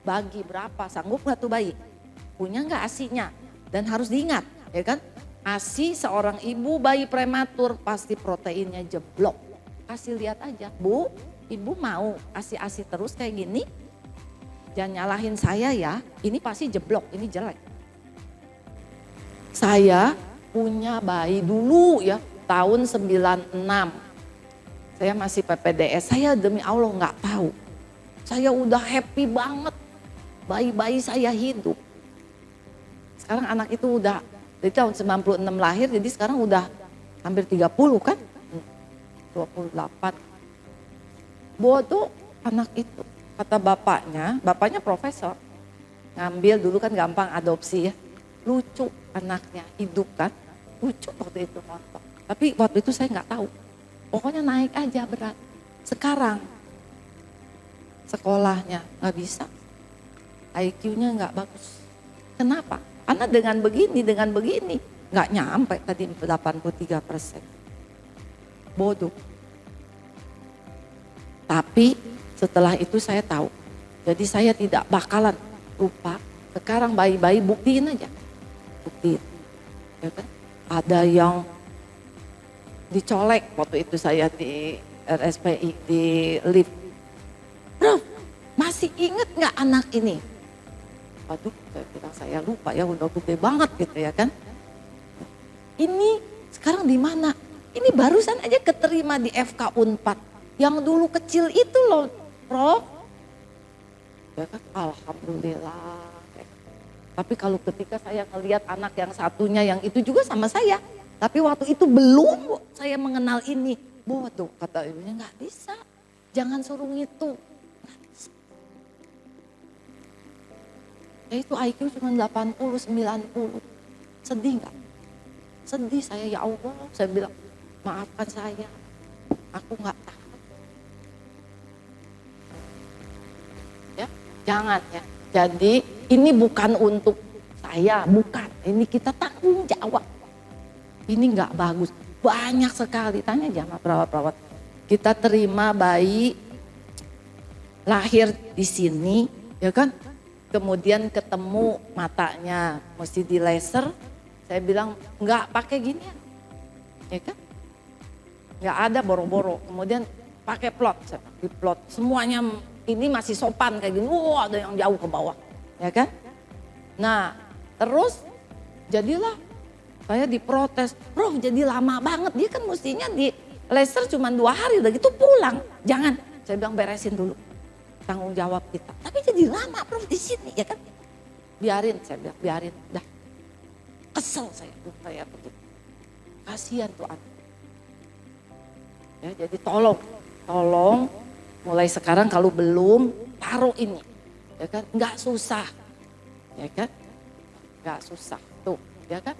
Bagi berapa? Sanggup gak tuh bayi? Punya gak ASInya? Dan harus diingat ya kan? ASI seorang ibu bayi prematur pasti proteinnya jeblok. Kasih lihat aja, Bu, ibu mau ASI terus kayak gini? Jangan nyalahin saya ya, ini pasti jeblok, ini jelek. Saya punya bayi dulu ya, tahun 96. Saya masih PPDS, saya demi Allah nggak tahu. Saya udah happy banget, bayi-bayi saya hidup. Sekarang anak itu udah, dari tahun 96 lahir, jadi sekarang udah hampir 30 kan? 28. Bodoh anak itu. Kata bapaknya profesor, ngambil dulu kan gampang adopsi ya, lucu anaknya, hidup kan, lucu waktu itu nonton. Tapi waktu itu saya nggak tahu, pokoknya naik aja berat. Sekarang sekolahnya nggak bisa, IQ-nya nggak bagus. Kenapa? Karena dengan begini nggak nyampe tadi 83%. Bodoh. Tapi setelah itu saya tahu, jadi saya tidak bakalan lupa. Sekarang bayi-bayi buktiin aja, buktiin. Ya kan? Ada yang dicolek waktu itu saya di RSPI di lift. Bro, masih inget nggak anak ini? Waduh, saya bilang saya lupa ya, udah gede banget gitu ya kan. Ini sekarang di mana? Ini barusan aja keterima di FK Unpad. Yang dulu kecil itu loh, Prof. Ya kan, alhamdulillah. Tapi kalau ketika saya ngelihat anak yang satunya yang itu juga sama saya. Tapi waktu itu belum saya mengenal ini. Bodoh, kata ibunya, nggak bisa. Jangan suruh ngitung. Ya itu IQ cuma 80, 90. Sedih nggak? Sedih saya, ya Allah. Saya bilang, maafkan saya. Aku nggak tahu. Ya, jangan ya. Jadi ini bukan untuk saya, bukan. Ini kita tanggung jawab. Ini nggak bagus. Banyak sekali, tanya aja sama perawat-perawat. Kita terima bayi lahir di sini, ya kan? Kemudian ketemu matanya, mesti di laser. Saya bilang nggak pakai ginian, ya kan? Nggak ada boro-boro. Kemudian pakai plot, saya pakai plot. Semuanya ini masih sopan kayak gini. Wah, ada yang jauh ke bawah, ya kan? Nah, terus jadilah saya diprotes, bro jadi lama banget, dia kan mestinya di laser cuma 2 hari udah gitu pulang. Jangan, saya bilang beresin dulu, tanggung jawab kita. Tapi jadi lama bro di sini ya kan. Biarin, saya bilang biarin, dah. Kesel saya begitu. Kasihan tuh anak. Ya, jadi tolong mulai sekarang kalau belum taruh ini, ya kan? Nggak susah, ya kan? Nggak susah tuh, ya kan?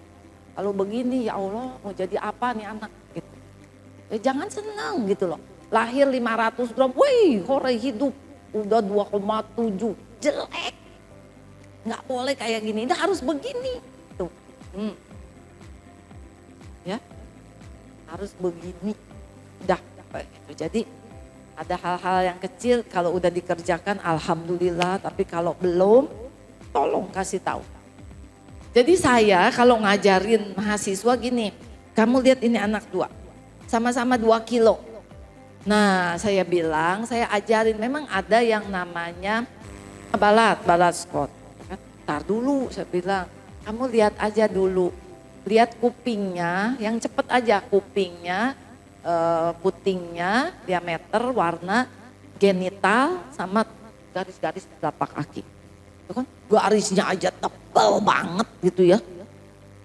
Kalau begini ya Allah mau jadi apa nih anak gitu. Ya jangan senang gitu loh. Lahir 500 gram, wih hore hidup udah 2,7 jelek. Nggak boleh kayak gini, ini harus begini tuh. Ya harus begini. Udah gitu. Jadi ada hal-hal yang kecil kalau udah dikerjakan alhamdulillah, tapi kalau belum tolong kasih tahu. Jadi saya kalau ngajarin mahasiswa gini, kamu lihat ini anak 2, sama-sama 2 kilo. Nah saya bilang, saya ajarin memang ada yang namanya balat Scott. Ntar dulu saya bilang, kamu lihat aja dulu, lihat kupingnya, yang cepet aja kupingnya, putingnya, diameter, warna, genital, sama garis-garis telapak kaki. Itu kan garisnya aja tebal banget gitu ya.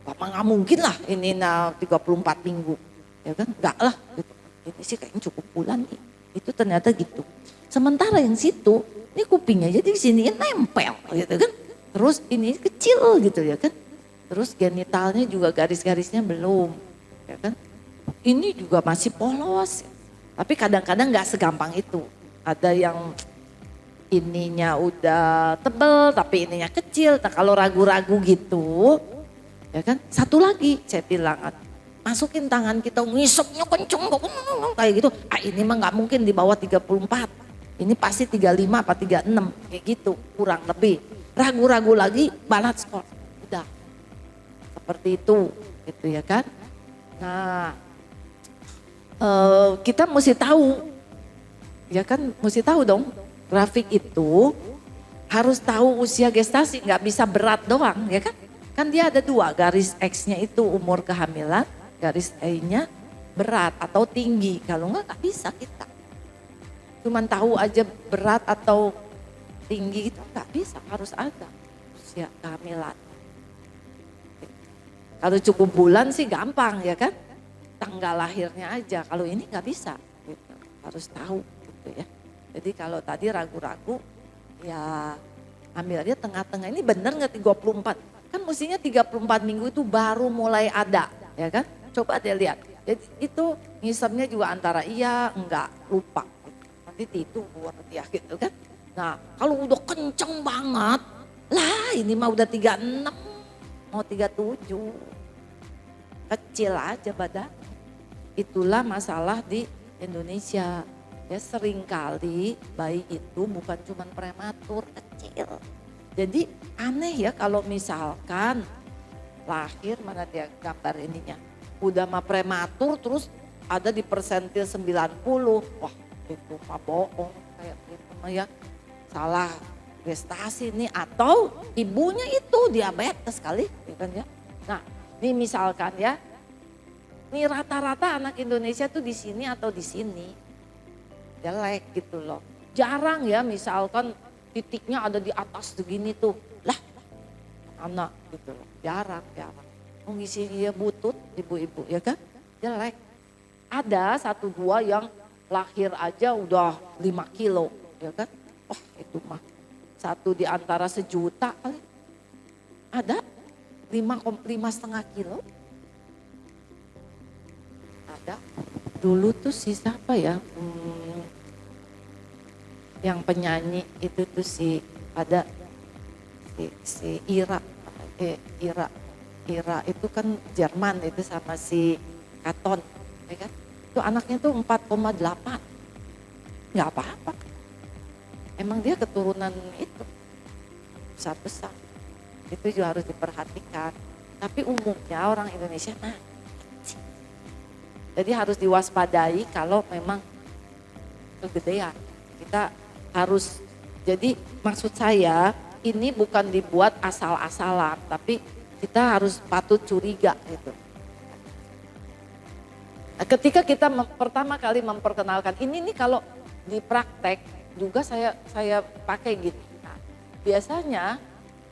Bapak nggak mungkin lah ini 34 minggu. Ya kan, enggak lah. Gitu. Ini sih kayaknya cukup bulan nih. Itu ternyata gitu. Sementara yang situ, ini kupingnya jadi di sini nempel gitu kan. Terus ini kecil gitu ya kan. Terus genitalnya juga garis-garisnya belum. Ya kan. Ini juga masih polos. Tapi kadang-kadang nggak segampang itu. Ada yang ininya udah tebel tapi ininya kecil. Nah kalau ragu-ragu gitu, ya kan, satu lagi saya bilang, masukin tangan kita ngisepnya kenceng kayak gitu. Ini mah nggak mungkin di bawah 34. Ini pasti 35 apa 36 kayak gitu kurang lebih. Ragu-ragu lagi balat skor. Udah seperti itu gitu ya kan. Nah kita mesti tahu ya kan, mesti tahu dong grafik itu harus tahu usia gestasi, nggak bisa berat doang ya kan. Kan dia ada dua, garis X-nya itu umur kehamilan, garis Y-nya berat atau tinggi. Kalau nggak bisa kita. Cuman tahu aja berat atau tinggi itu nggak bisa, harus ada usia kehamilan. Kalau cukup bulan sih gampang ya kan, tanggal lahirnya aja. Kalau ini nggak bisa, gitu. Harus tahu gitu ya. Jadi kalau tadi ragu-ragu, ya ambil aja tengah-tengah. Ini bener nggak 34? Kan mestinya 34 minggu itu baru mulai ada, ya kan? Coba deh lihat. Jadi itu ngisapnya juga antara iya, enggak, lupa. Nanti tidur ya gitu kan. Nah kalau udah kenceng banget, lah ini mah udah 36, mau 37. Kecil aja badan. Itulah masalah di Indonesia. Ya seringkali bayi itu bukan cuma prematur, kecil. Jadi aneh ya kalau misalkan lahir, mana dia gambar ininya, udah mah prematur terus ada di persentil 90. Wah itu mah bohong kayak gitu mah ya. Salah gestasi nih, atau ibunya itu diabetes kali ya kan ya. Nah ini misalkan ya, ini rata-rata anak Indonesia tuh di sini atau di sini. Jelek gitu loh. Jarang ya misalkan titiknya ada di atas begini tuh. Lah anak gitu loh. Jarang. Mengisi dia butut ibu-ibu ya kan. Jelek. Ada 1-2 yang lahir aja udah 5 kilo ya kan. Oh itu mah 1 di antara 1 juta kali. Ada 5,5 kilo. Ada. Dulu tuh si siapa ya, yang penyanyi itu tuh si ada si Ira itu kan Jerman itu sama si Katon, ya kan? Itu anaknya tuh 4,8, nggak apa-apa. Emang dia keturunan itu besar-besar, itu juga harus diperhatikan. Tapi umumnya orang Indonesia jadi harus diwaspadai kalau memang kegedean. Kita harus, jadi maksud saya ini bukan dibuat asal-asalan, tapi kita harus patut curiga gitu. Nah, ketika kita pertama kali memperkenalkan ini nih, kalau di praktek juga saya pakai gitu. Nah, biasanya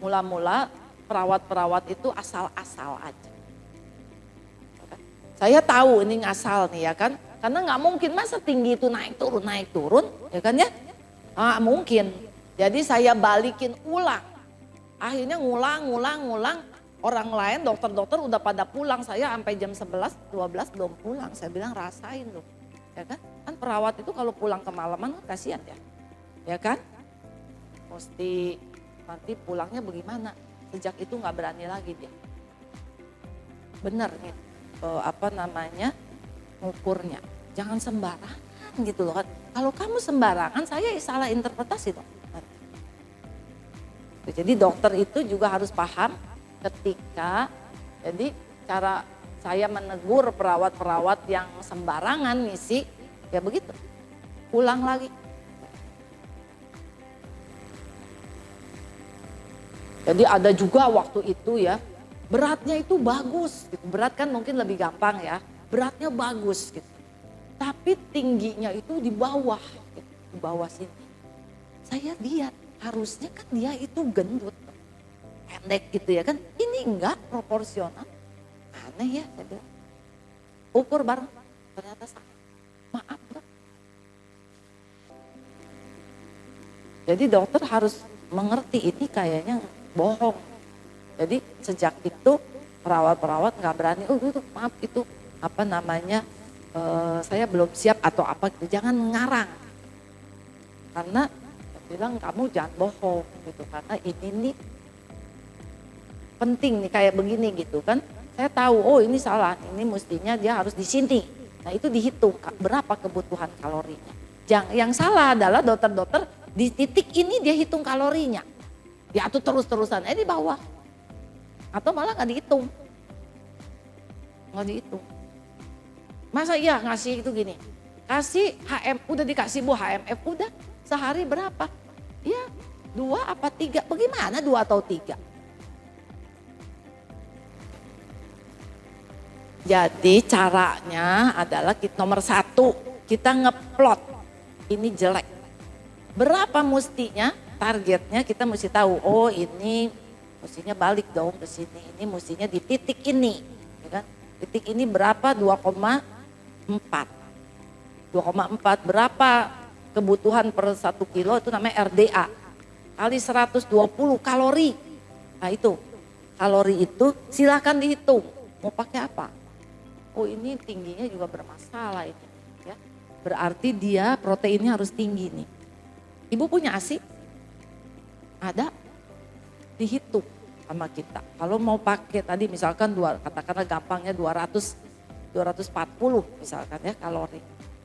mula-mula perawat-perawat itu asal-asal aja. Saya tahu ini ngasal nih ya kan, karena nggak mungkin masa tinggi itu naik turun ya kan ya, mungkin. Jadi saya balikin ulang, akhirnya ngulang, orang lain dokter-dokter udah pada pulang, saya sampai jam 11-12 belum pulang. Saya bilang rasain loh, ya kan, kan perawat itu kalau pulang kemalaman kasihan ya kan, mesti nanti pulangnya bagaimana, sejak itu nggak berani lagi dia, bener nih. Ngukurnya jangan sembarangan gitu loh kan. Kalau kamu sembarangan saya salah interpretasi dong. Jadi dokter itu juga harus paham ketika, jadi cara saya menegur perawat-perawat yang sembarangan ngisi ya begitu, pulang lagi. Jadi ada juga waktu itu ya, beratnya itu bagus, gitu. Berat kan mungkin lebih gampang ya, beratnya bagus gitu. Tapi tingginya itu di bawah, gitu. Di bawah sini. Saya lihat harusnya kan dia itu gendut, pendek gitu ya kan. Ini enggak proporsional, aneh ya, saya bilang. Ukur bareng, ternyata salah. Maaf dok. Jadi dokter harus mengerti ini kayaknya bohong. Jadi sejak itu perawat-perawat nggak berani, itu maaf itu apa namanya, saya belum siap atau apa gitu, jangan ngarang. Karena saya bilang kamu jangan bohong gitu, karena ini nih penting nih kayak begini gitu kan. Saya tahu, oh ini salah, ini mestinya dia harus di sini. Nah itu dihitung berapa kebutuhan kalorinya. Yang salah adalah dokter-dokter di titik ini dia hitung kalorinya. Diatur terus-terusan, di bawah. Atau malah nggak dihitung. Nggak dihitung. Masa iya ngasih itu gini, kasih udah dikasih Bu HMF, udah sehari berapa? Ya 2 apa 3, bagaimana 2 atau 3? Jadi caranya adalah nomor 1, kita ngeplot ini jelek. Berapa mestinya, targetnya kita mesti tahu, oh ini mestinya balik dong ke sini, ini mestinya di titik ini. Ya kan? Titik ini berapa? 2,4. 2,4 berapa kebutuhan per 1 kilo itu namanya RDA. Kali 120 kalori. Nah itu, kalori itu silakan dihitung. Mau pakai apa? Oh ini tingginya juga bermasalah ini. Ya. Berarti dia proteinnya harus tinggi nih. Ibu punya ASI? Ada? Dihitung sama kita. Kalau mau pakai tadi misalkan katakanlah gampangnya 240 misalkan ya kalori.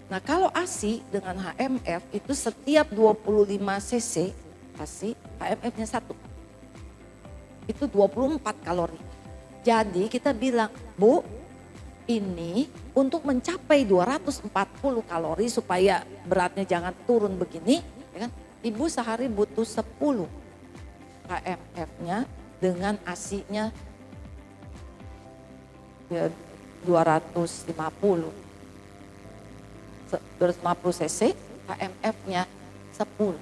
Nah kalau ASI dengan HMF itu setiap 25 cc ASI HMF-nya 1. Itu 24 kalori. Jadi kita bilang, Bu, ini untuk mencapai 240 kalori supaya beratnya jangan turun begini, ya kan? Ibu sehari butuh 10 HMF-nya dengan ASI-nya ya 250 cc, HMF-nya 10.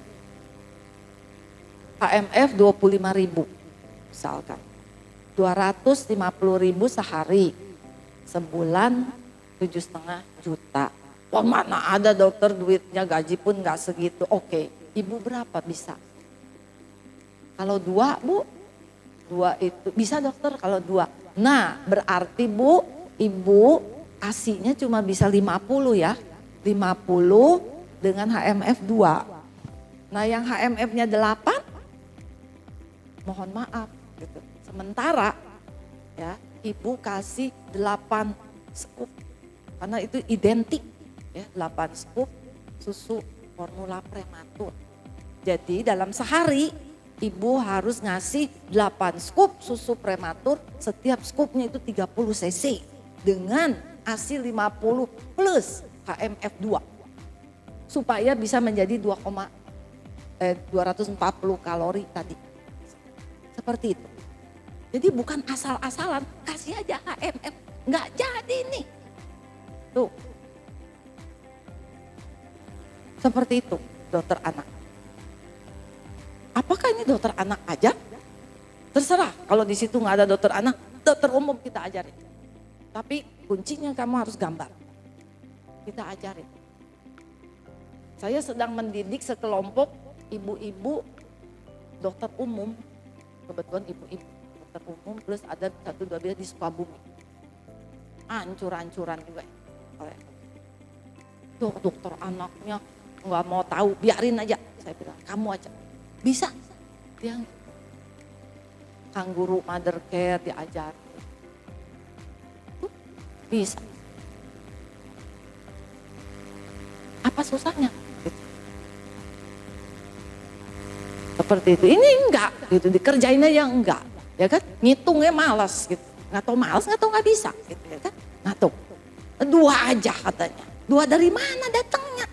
HMF 25.000 misalkan. 250.000 sehari, sebulan 7,5 juta. Wah mana ada dokter duitnya gaji pun gak segitu. Oke, ibu berapa bisa? Kalau 2 Bu, 2 itu bisa dokter kalau 2. Nah berarti Bu, ibu ASI-nya cuma bisa 50 ya. 50 dengan HMF 2. Nah yang HMF-nya 8, mohon maaf gitu. Sementara ya ibu kasih 8 scoop karena itu identik ya 8 scoop susu formula prematur. Jadi dalam sehari ibu harus ngasih 8 scoop susu prematur, setiap scoopnya itu 30 cc dengan ASI 50 plus HMF 2 supaya bisa menjadi 240 kalori tadi. Seperti itu. Jadi bukan asal-asalan, kasih aja HMF, nggak jadi nih. Tuh, seperti itu dokter anak. Apakah ini dokter anak aja? Terserah, kalau di situ nggak ada dokter anak, dokter umum kita ajarin. Tapi kuncinya kamu harus gambar, kita ajarin. Saya sedang mendidik sekelompok ibu-ibu dokter umum, kebetulan ibu-ibu umum plus ada 1-2 di Sukabumi. Ancur-ancuran juga. Dokter anaknya nggak mau tahu, biarin aja. Saya bilang kamu aja. Bisa. Dia kangguru mother care diajar. Bisa. Apa susahnya? Seperti itu. Ini enggak gitu, dikerjain aja enggak. Ya kan, ngitungnya malas gitu. Nggak tahu malas, nggak tahu nggak bisa gitu ya kan. Nah tuh, 2 aja katanya. 2 dari mana datangnya?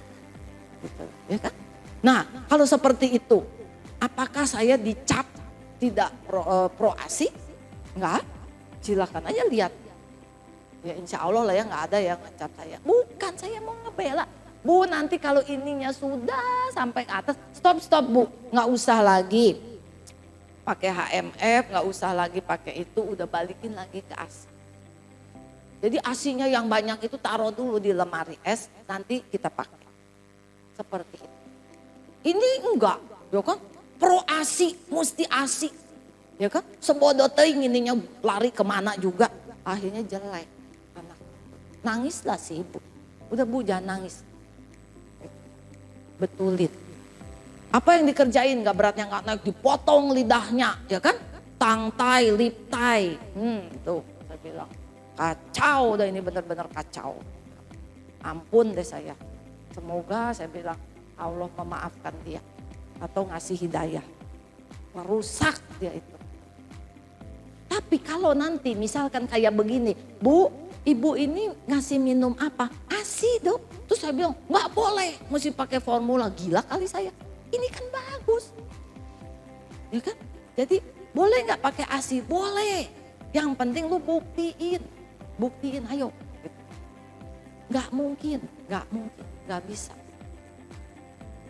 Gitu, ya kan. Nah kalau seperti itu, apakah saya dicap tidak pro ASI? Enggak, silakan aja lihat. Ya insya Allah lah ya nggak ada yang ngecap saya. Bukan, saya mau ngebela. Bu nanti kalau ininya sudah sampai ke atas, stop Bu, nggak usah lagi pakai HMF, nggak usah lagi pakai itu, udah balikin lagi ke ASI. Jadi asinya yang banyak itu taruh dulu di lemari es, nanti kita pakai. Seperti itu. Ini enggak, ya kan? Pro asi, mesti asi. Ya kan? Sebodoh teuing ininya lari kemana juga. Akhirnya jelek. Anak. Nangislah si ibu. Udah Bu jangan nangis. Betulin. Apa yang dikerjain gak beratnya gak naik, dipotong lidahnya, ya kan? Tangtai, liptai. Tuh saya bilang. Kacau dah ini benar-benar kacau. Ampun deh saya. Semoga saya bilang Allah memaafkan dia. Atau ngasih hidayah. Merusak dia itu. Tapi kalau nanti misalkan kayak begini. Bu, ibu ini ngasih minum apa? ASI Dok. Terus saya bilang gak boleh. Mesti pakai formula. Gila kali saya. Ini kan bagus. Ya kan? Jadi boleh gak pakai ASI? Boleh. Yang penting lu buktiin. Buktiin ayo. Gak mungkin, gak bisa.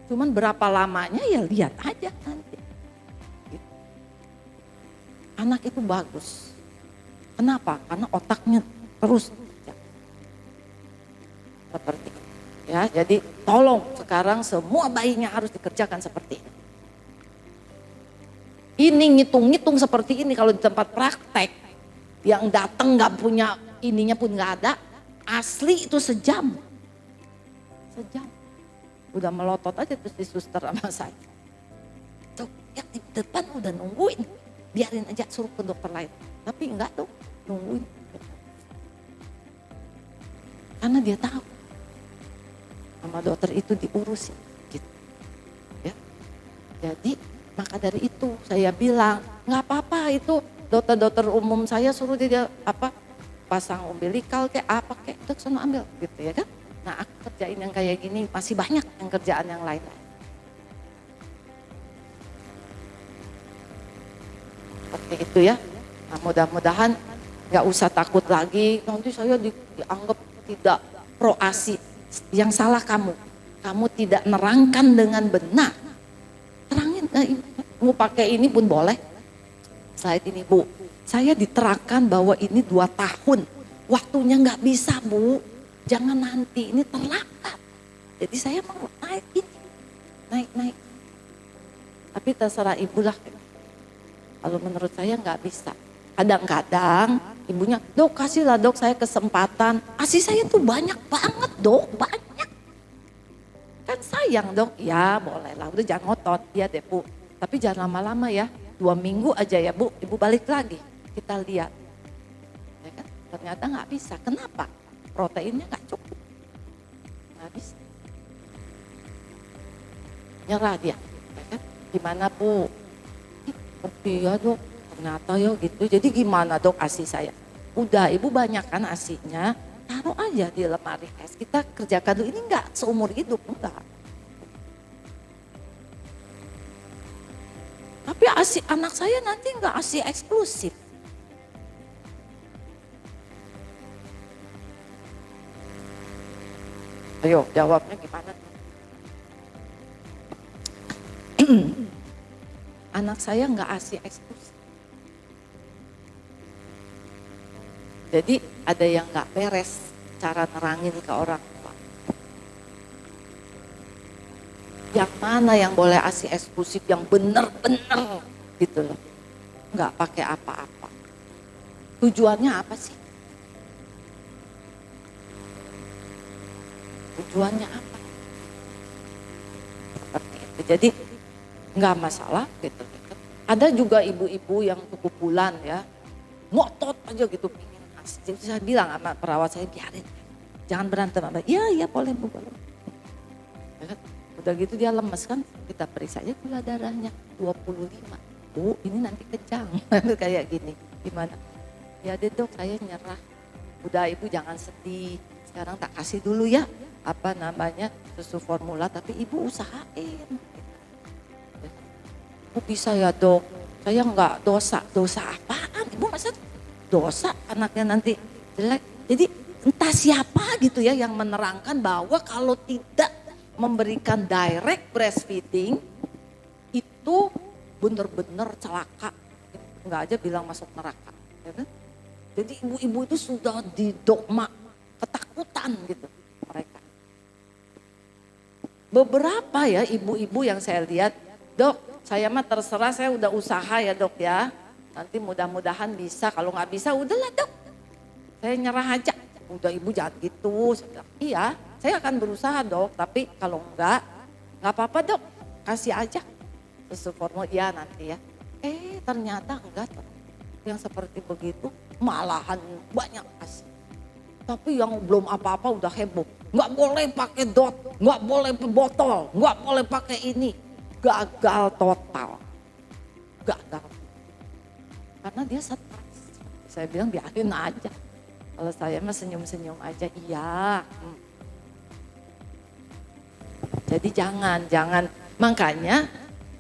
Cuman berapa lamanya ya lihat aja nanti. Gitu. Anak itu bagus. Kenapa? Karena otaknya terus. Seperti itu. Ya, jadi tolong sekarang semua bayinya harus dikerjakan seperti ini. Ini ngitung-ngitung seperti ini kalau di tempat praktek. Yang datang gak punya ininya pun gak ada. Asli itu sejam. Sejam. Udah melotot aja terus di suster sama saya. Tuh yang di depan udah nungguin. Biarin aja suruh ke dokter lain. Tapi enggak tuh nungguin. Karena dia tahu. Sama dokter itu diurusin. Gitu. Ya. Jadi maka dari itu saya bilang gak apa-apa itu. Dokter-dokter umum saya suruh dia pasang umbilikal kayak apa kayak dok sana ambil gitu ya kan. Nah aku kerjain yang kayak gini masih banyak yang kerjaan yang lain. Seperti itu ya. Nah, mudah-mudahan nggak usah takut lagi nanti saya dianggap tidak pro ASI. Yang salah kamu tidak nerangkan dengan benar. Terangin mau pakai ini pun boleh. Slide ini Bu, saya diterangkan bahwa ini 2 tahun, waktunya nggak bisa Bu, jangan nanti ini terlambat. Jadi saya mau naik ini, naik. Tapi terserah ibu lah. Kalau menurut saya nggak bisa. Kadang-kadang ibunya, Dok kasihlah Dok saya kesempatan. ASI saya tuh banyak banget Dok, banyak. Kan sayang Dok, ya boleh lah, udah jangan ngotot, ya deh Bu. Tapi jangan lama-lama ya. 2 minggu aja ya Bu, ibu balik lagi, kita lihat. Ya kan? Ternyata nggak bisa, kenapa? Proteinnya nggak cukup, nggak bisa. Nyerah dia, ya kan? Gimana Bu? Iya Dok, ternyata ya gitu. Jadi gimana Dok ASI saya? Udah ibu banyak kan ASInya, taruh aja di lemari es. Kita kerjakan dulu, ini nggak seumur hidup, enggak. Tapi ASI anak saya nanti enggak ASI eksklusif. Ayo jawabnya gimana? Anak saya enggak ASI eksklusif. Jadi ada yang enggak beres cara nerangin ke orang tua. Yang mana yang boleh ASI eksklusif yang benar-benar gitu loh. Enggak pakai apa-apa. Tujuannya apa sih? Tujuannya apa? Seperti itu. Jadi enggak masalah gitu. Ada juga ibu-ibu yang cukup bulan ya. Ngotot aja gitu pingin ASI. Jadi saya bilang sama perawat saya biarin. Jangan berantem. Iya boleh Bu. Boleh. Ya kan? Udah gitu dia lemes kan, kita periksa aja gula darahnya 25. Bu ini nanti kejang, kayak gini. Gimana? Ya deh Dok saya nyerah. Udah ibu jangan sedih, sekarang tak kasih dulu ya. Susu formula tapi ibu usahain. Oh bisa ya Dok, saya enggak dosa. Dosa apaan? Ibu masa dosa anaknya nanti jelek? Jadi entah siapa gitu ya yang menerangkan bahwa kalau tidak memberikan direct breastfeeding itu benar-benar celaka, nggak aja bilang masuk neraka, ya kan? Jadi ibu-ibu itu sudah didogma, ketakutan gitu mereka. Beberapa ya ibu-ibu yang saya lihat, dok saya mah terserah, saya udah usaha ya dok ya. Nanti mudah-mudahan bisa, kalau nggak bisa udahlah dok. Saya nyerah aja. Udah ibu jangan gitu. Saya bilang, iya saya akan berusaha dok, tapi kalau nggak apa-apa dok, kasih aja. Terus formal, iya nanti ya. Ternyata enggak dok. Yang seperti begitu malahan banyak kasih. Tapi yang belum apa-apa udah heboh. Nggak boleh pakai dot, nggak boleh botol, nggak boleh pakai ini. Gagal total. Gagal. Karena dia stres. Saya bilang biarin aja. Kalau saya mah senyum-senyum aja, iya. Jadi jangan. Makanya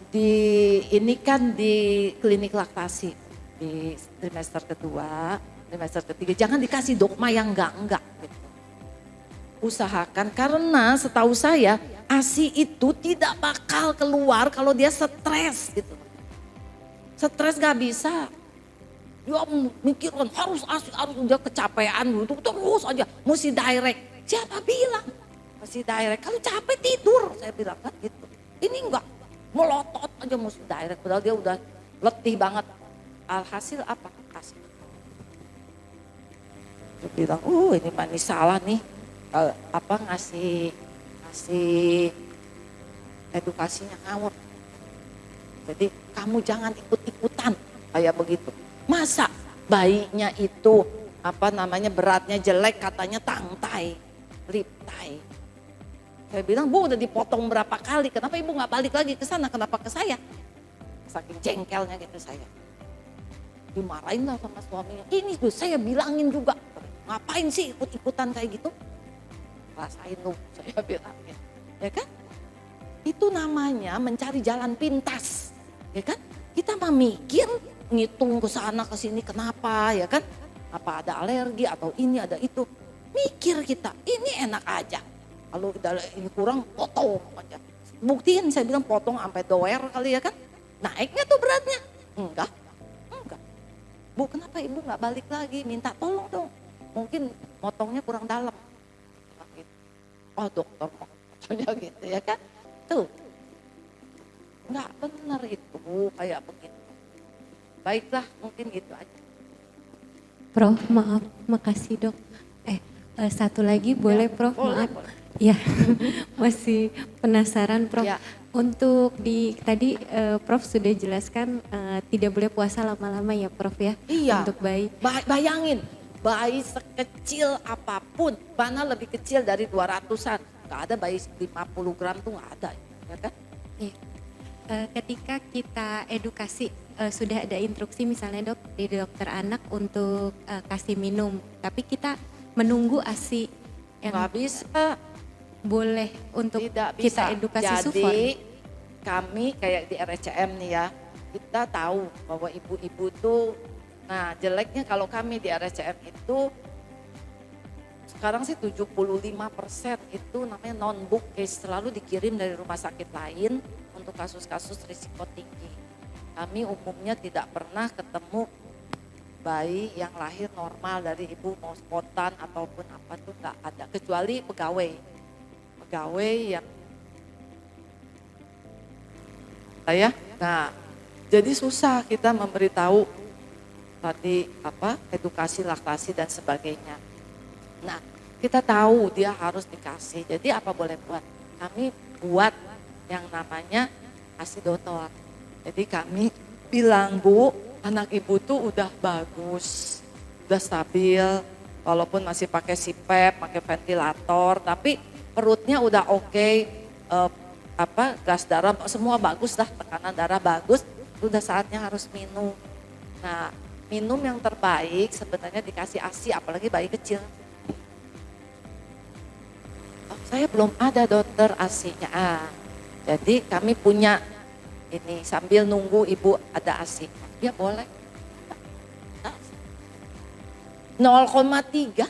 ini kan di klinik laktasi di trimester kedua, trimester ketiga, jangan dikasih dogma yang enggak gitu. Usahakan, karena setahu saya ASI itu tidak bakal keluar kalau dia stres gitu. Stres gak bisa. Dia mikirkan harus ASI, harus dia kecapean gitu, terus aja mesti direct. Siapa bilang mesti direct? Kalau capek tidur, saya bilang kan gitu. Ini enggak, melotot aja mesti direct, padahal dia udah letih banget. Alhasil apa? ASI. Dia bilang, ini manis salah nih. Ngasih edukasinya ngawur. Jadi kamu jangan ikut-ikutan kayak begitu. Masa bayinya itu beratnya jelek, katanya tangtai, liptai. Saya bilang, Bu udah dipotong berapa kali, kenapa ibu nggak balik lagi ke sana, kenapa ke saya? Saking jengkelnya gitu saya. Dimarahin lah sama suaminya, ini tuh saya bilangin juga, ngapain sih ikut-ikutan kayak gitu? Rasain lu, saya bilangin, ya kan? Itu namanya mencari jalan pintas, ya kan? Kita mah mikir, ngitung ke sana ke sini kenapa, ya kan? Apa ada alergi atau ini ada itu? Mikir kita, ini enak aja. Kalau ini kurang, potong aja. Buktiin, saya bilang potong sampai doer kali ya kan? Naiknya tuh beratnya? Enggak. Bu kenapa ibu nggak balik lagi, minta tolong dong. Mungkin motongnya kurang dalam. Oh dokter maksudnya gitu ya kan. Tuh nggak benar itu kayak begitu. Baiklah mungkin gitu aja. Prof maaf, makasih dok. Satu lagi boleh ya, Prof boleh, maaf. Boleh. Ya masih penasaran Prof. Ya. Untuk tadi Prof sudah jelaskan tidak boleh puasa lama-lama ya Prof ya. Iya. Untuk bayi. Bayangin. Bayi sekecil apapun, mana lebih kecil dari 200-an. Gak ada bayi 50 gram tuh gak ada. Ya kan? Iya. Ketika kita edukasi, sudah ada instruksi misalnya dok, di dokter anak untuk kasih minum. Tapi kita menunggu ASI yang gak bisa. Boleh untuk tidak kita bisa. Edukasi Jadi, support. kami kayak di RSCM nih ya, kita tahu bahwa ibu-ibu tuh, nah jeleknya kalau kami di RSCM itu sekarang sih 75% itu namanya non-book case, selalu dikirim dari rumah sakit lain untuk kasus-kasus risiko tinggi. Kami umumnya tidak pernah ketemu bayi yang lahir normal dari ibu mau spontan ataupun apa tuh nggak ada, kecuali pegawai yang saya. Nah, jadi susah kita memberitahu tadi edukasi laktasi dan sebagainya. Nah, kita tahu dia harus dikasih. Jadi apa boleh buat? Kami buat yang namanya ASI donor. Jadi kami bilang, Bu, anak ibu tuh udah bagus, udah stabil, walaupun masih pakai CPAP, pakai ventilator, tapi perutnya udah oke, gas darah semua bagus lah, tekanan darah bagus, udah saatnya harus minum. Nah, minum yang terbaik sebenarnya dikasih ASI, apalagi bayi kecil. Saya belum ada dokter ASI-nya. Jadi kami punya ini sambil nunggu ibu ada ASI. Ya boleh. 0,3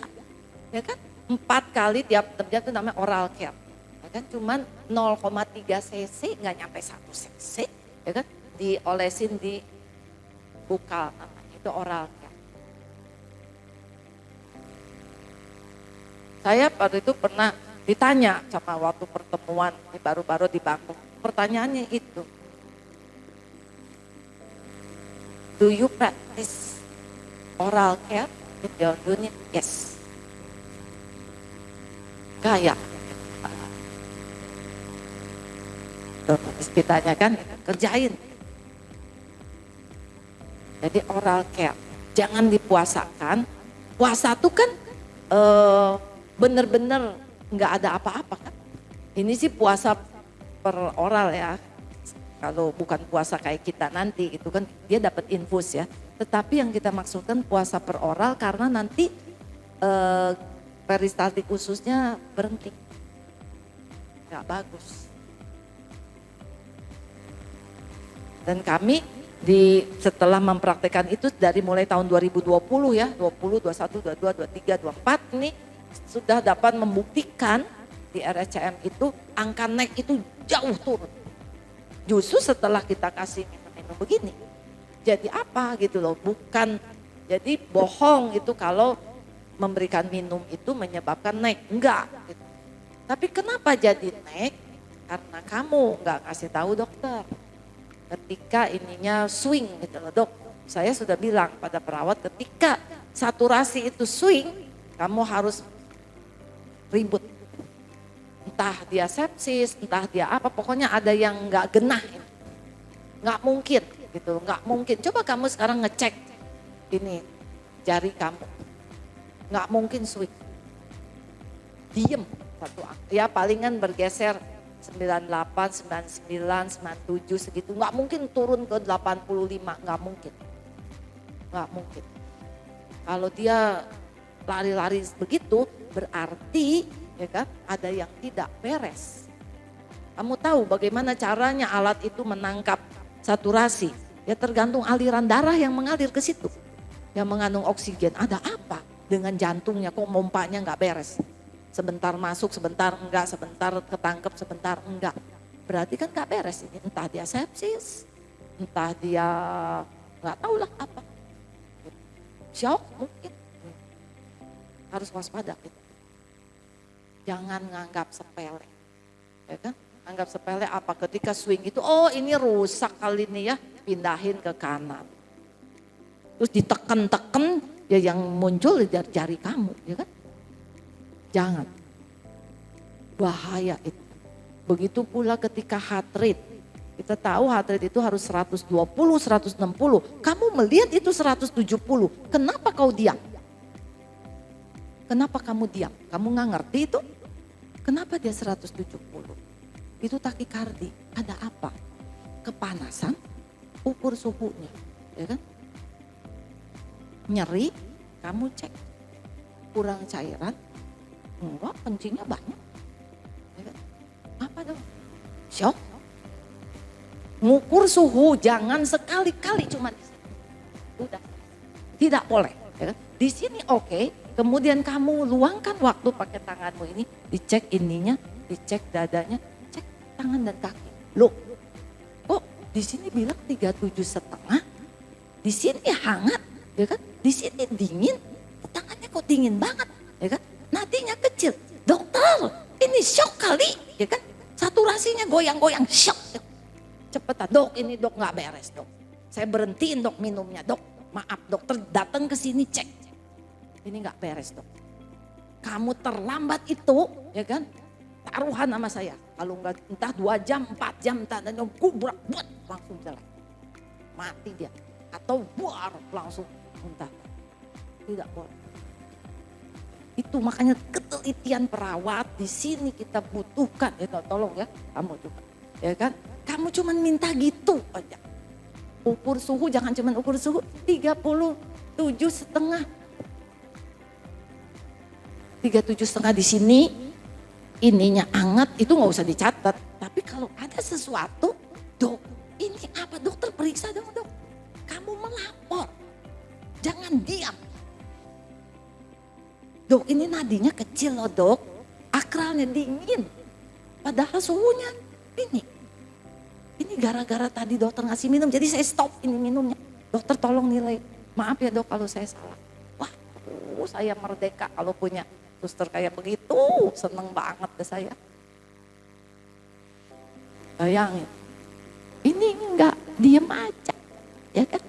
ya kan? 4 kali tiap jam itu namanya oral care. Ya kan? Cuman 0,3 cc, nggak nyampe 1 cc, ya kan? Diolesin di bukal namanya, itu oral care. Saya pada itu pernah ditanya sama waktu pertemuan baru-baru di Bangkok. Pertanyaannya itu, do you practice oral care in your unit? Yes. Gaya. Terus ditanyakan, kerjain. Jadi oral care, jangan dipuasakan. Puasa tuh kan bener-bener nggak ada apa-apa kan. Ini sih puasa per oral ya. Kalau bukan puasa kayak kita nanti itu kan dia dapat infus ya. Tetapi yang kita maksudkan puasa per oral karena nanti peristaltik ususnya berhenti. Nggak bagus. Dan kami setelah mempraktekkan itu dari mulai tahun 2020 ya, 20, 21, 22, 23, 24 ini sudah dapat membuktikan di RSCM itu angka naik itu jauh turun. Justru setelah kita kasih minum begini. Jadi apa gitu loh, bukan jadi bohong itu kalau memberikan minum itu menyebabkan naik, enggak gitu. Tapi kenapa jadi naik? Karena kamu enggak kasih tahu dokter. Ketika ininya swing gitu loh dok, saya sudah bilang pada perawat ketika saturasi itu swing, kamu harus ribut. Entah dia sepsis, entah dia apa, pokoknya ada yang nggak genah ini. Nggak mungkin gitu, nggak mungkin. Coba kamu sekarang ngecek ini jari kamu, nggak mungkin swing. Diem satu, ya palingan bergeser 98, 99, 97 segitu. Nggak mungkin turun ke 85, nggak mungkin. Nggak mungkin. Kalau dia lari-lari begitu berarti ya kan ada yang tidak beres. Kamu tahu bagaimana caranya alat itu menangkap saturasi? Ya tergantung aliran darah yang mengalir ke situ. Yang mengandung oksigen. Ada apa dengan jantungnya kok mompanya nggak beres? Sebentar masuk, sebentar enggak, sebentar ketangkep, sebentar enggak. Berarti kan enggak beres ini. Entah dia sepsis, entah dia enggak tahu lah apa. Shock mungkin. Harus waspada. Jangan nganggap sepele. Ya kan? Anggap sepele apa ketika swing itu, oh ini rusak kali ini ya, pindahin ke kanan. Terus diteken-teken, ya yang muncul jari kamu, ya kan? Jangan, bahaya itu. Begitu pula ketika heart rate. Kita tahu heart rate itu harus 120, 160. Kamu melihat itu 170. Kenapa kau diam? Kenapa kamu diam? Kamu nggak ngerti itu? Kenapa dia 170? Itu takikardi. Ada apa? Kepanasan, ukur suhunya. Ya kan? Nyeri, kamu cek. Kurang cairan, enggak, kencingnya banyak. Apa dong? Shock. Ngukur suhu jangan sekali-kali cuma di sini. Udah. Tidak boleh. Ya kan? Di sini oke. Kemudian kamu luangkan waktu pakai tanganmu ini. Dicek ininya, dicek dadanya, cek tangan dan kaki. Loh, kok di sini bilang 37,5? Di sini hangat, ya kan? Di sini dingin. Tangannya kok dingin banget, ya kan? Nadinya kecil. Dokter, ini shock kali, ya kan? Saturasinya goyang-goyang, shock. Cepetan, dok ini dok nggak beres dok. Saya berhentiin dok minumnya dok. Maaf dokter datang ke sini cek. Ini nggak beres dok. Kamu terlambat itu, ya kan? Taruhan sama saya. Kalau nggak entah 2 jam, 4 jam, entah dan gubrak, buat langsung jelek. Mati dia. Atau buar langsung muntah. Tidak boleh. Itu makanya ketelitian perawat di sini kita butuhkan. Ya tolong ya, kamu juga. Ya kan? Kamu cuman minta gitu aja. Ukur suhu jangan cuman ukur suhu 37,5. 37,5 di sini ininya hangat itu nggak usah dicatat. Tapi kalau ada sesuatu, dok, ini apa dokter periksa dong dok. Kamu melapor, jangan diam. Dok ini nadinya kecil loh dok, akralnya dingin. Padahal suhunya ini. Ini gara-gara tadi dokter ngasih minum, jadi saya stop ini minumnya. Dokter tolong nilai, maaf ya dok kalau saya salah. Wah saya merdeka kalau punya suster kayak begitu, seneng banget ke saya. Bayangin, ini enggak diem aja, ya kan?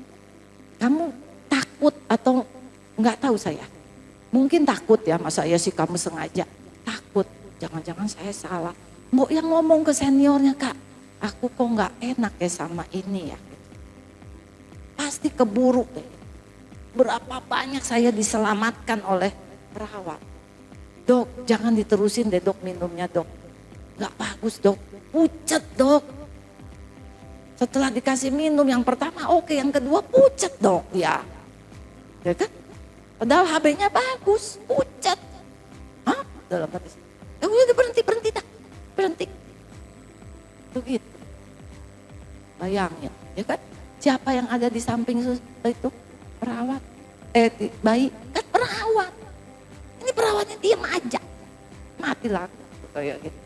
Kamu takut atau enggak tahu saya? Mungkin takut ya, masa ya sih kamu sengaja? Takut, jangan-jangan saya salah. Mbok yang ngomong ke seniornya, Kak, aku kok enggak enak ya sama ini ya. Pasti keburu deh. Berapa banyak saya diselamatkan oleh perawat. Dok, jangan diterusin deh dok minumnya dok. Enggak bagus dok, pucet dok. Setelah dikasih minum yang pertama oke, yang kedua pucet dok ya. Ya kan? Padahal HB-nya bagus, pucat. Hah? Dalam hati. Ya udah berhenti dah. Berhenti. Begitu. Bayangin, ya kan? Siapa yang ada di samping itu? Perawat. Bayi, kan perawat. Ini perawatnya diam aja. Mati lah kayak gitu.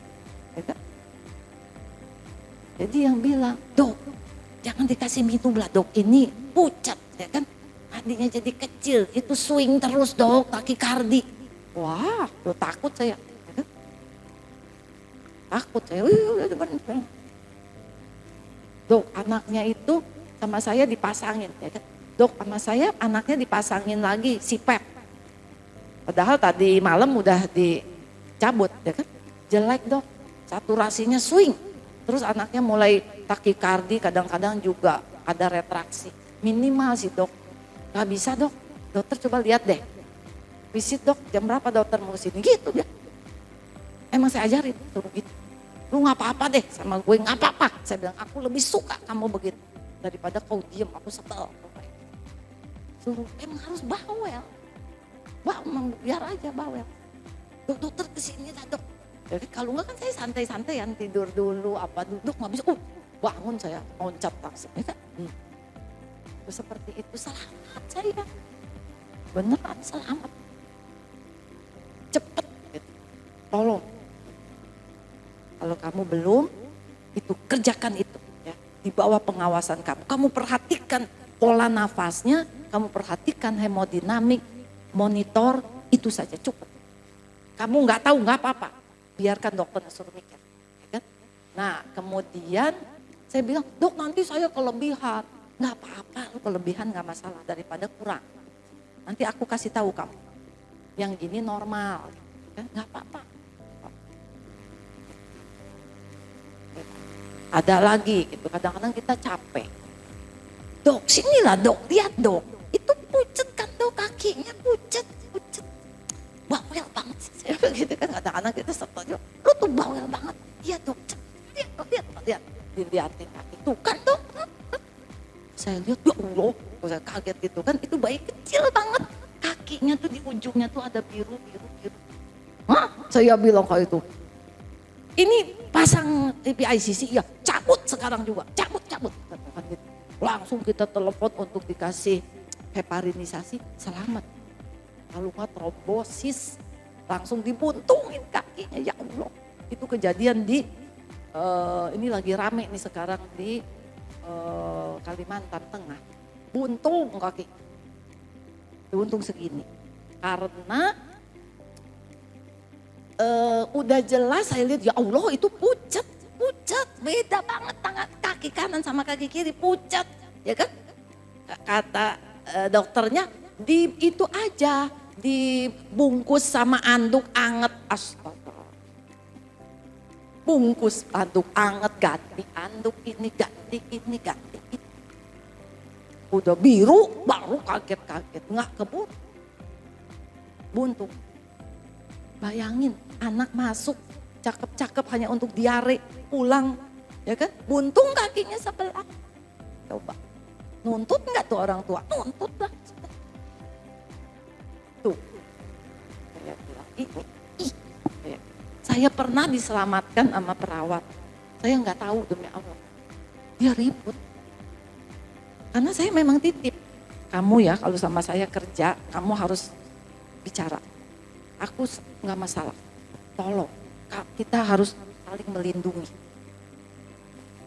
Ya kan? Jadi yang bilang, dok, jangan dikasih minum lah dok, ini pucat, ya kan? Nadinya jadi kecil, itu swing terus dok, takikardi. Wah, tuh takut saya. Takut saya, dok anaknya itu sama saya dipasangin. Ya kan? Dok sama saya anaknya dipasangin lagi CPAP. Padahal tadi malam udah dicabut, ya kan? Jelek dok, saturasinya swing. Terus anaknya mulai takikardi, kadang-kadang juga ada retraksi. Minimal sih dok. Gak bisa dok, dokter coba lihat deh. Visit dok, jam berapa dokter mau sini? Gitu dia. Emang saya ajarin, suruh gitu. Lu gak apa-apa deh sama gue, gak apa-apa. Saya bilang, aku lebih suka kamu begitu. Daripada kau diem, aku sebel. Suruh, emang harus bawel. Biar aja bawel. Dok, dokter kesini lah dok. Jadi kalau enggak kan saya santai-santai yang tidur dulu, apa duduk gak bisa. Bangun saya, loncat langsung. Ya kan? Seperti itu, selamat saya. Beneran selamat. Cepet gitu. Tolong. Kalau kamu belum, itu kerjakan itu. Ya. Di bawah pengawasan kamu. Kamu perhatikan pola nafasnya, kamu perhatikan hemodinamik, monitor, itu saja cukup. Kamu nggak tahu nggak apa-apa, biarkan dokter suruh mikir. Ya kan? Nah kemudian saya bilang, dok nanti saya kelebihan. Nggak apa-apa, lu kelebihan nggak masalah daripada kurang. Nanti aku kasih tahu kamu, yang gini normal, ya, nggak apa-apa. Ada lagi gitu, kadang-kadang kita capek. Dok sinilah dok, lihat dok, itu pucet kan dok, kakinya pucet. Bawel banget sih, saya begitu kan, kadang-kadang kita setuju, lu tuh bawel banget. Iya dok, lihat, dilihatin kaki, tuh kan dok. Saya lihat, ya Allah, saya kaget gitu kan, itu bayi kecil banget. Kakinya tuh di ujungnya tuh ada biru. Hah? Saya bilang kayak itu. Ini pasang IPICC, ya cabut sekarang juga, cabut. Langsung kita telepon untuk dikasih heparinisasi, selamat. Kalau nggak trombosis, langsung dibuntungin kakinya, ya Allah. Itu kejadian di, ini lagi rame nih sekarang di Kalimantan Tengah. Buntung kaki, buntung segini. Karena udah jelas saya lihat, ya Allah itu pucat, beda banget tangan kaki kanan sama kaki kiri pucat, ya kan? Kata dokternya itu aja dibungkus sama anduk anget, astaga. Bungkus anduk anget, ganti anduk ini, ganti ini. Udah biru baru kaget, nggak keburu. Buntung. Bayangin anak masuk cakep-cakep hanya untuk diare pulang, ya kan? Buntung kakinya sebelah. Coba nuntut nggak tuh orang tua? Nuntut lah. Tuh, saya bilang ini. Saya pernah diselamatkan sama perawat. Saya nggak tahu demi Allah. Dia ribut. Karena saya memang titip. Kamu ya kalau sama saya kerja, kamu harus bicara. Aku nggak masalah. Tolong, kita harus saling melindungi.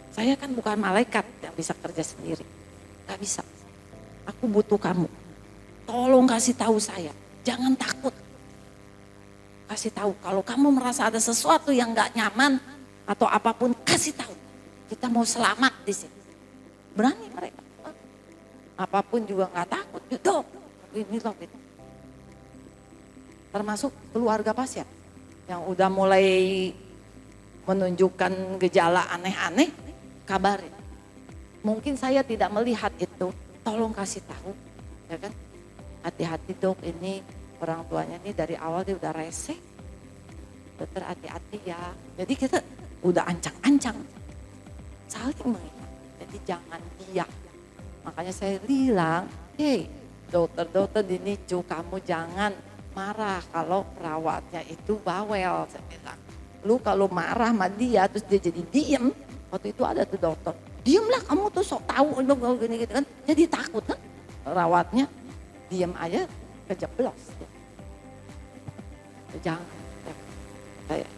Saya kan bukan malaikat yang bisa kerja sendiri. Gak bisa. Aku butuh kamu. Tolong kasih tahu saya. Jangan takut. kasih tahu. Kalau kamu merasa ada sesuatu yang gak nyaman atau apapun, kasih tahu. Kita mau selamat di sini. Berani mereka. Apapun juga gak takut. Dok, ini loh gitu. Termasuk keluarga pasien yang udah mulai menunjukkan gejala aneh-aneh, kabarin. Mungkin saya tidak melihat itu, tolong kasih tahu, ya kan? Hati-hati dok, ini orang tuanya nih dari awal dia udah rese. Dokter hati-hati ya. Jadi kita udah ancang-ancang, saling mengingat. Jadi jangan diam. Makanya saya bilang, hey dokter-dokter di NICU, kamu jangan marah kalau perawatnya itu bawel. Saya bilang, lu kalau marah sama dia terus dia jadi diem. Waktu itu ada tuh dokter, diemlah kamu tuh sok tahu gini gitu kan. Jadi takut kan perawatnya, diem aja kejeblos. Jangan. Kayak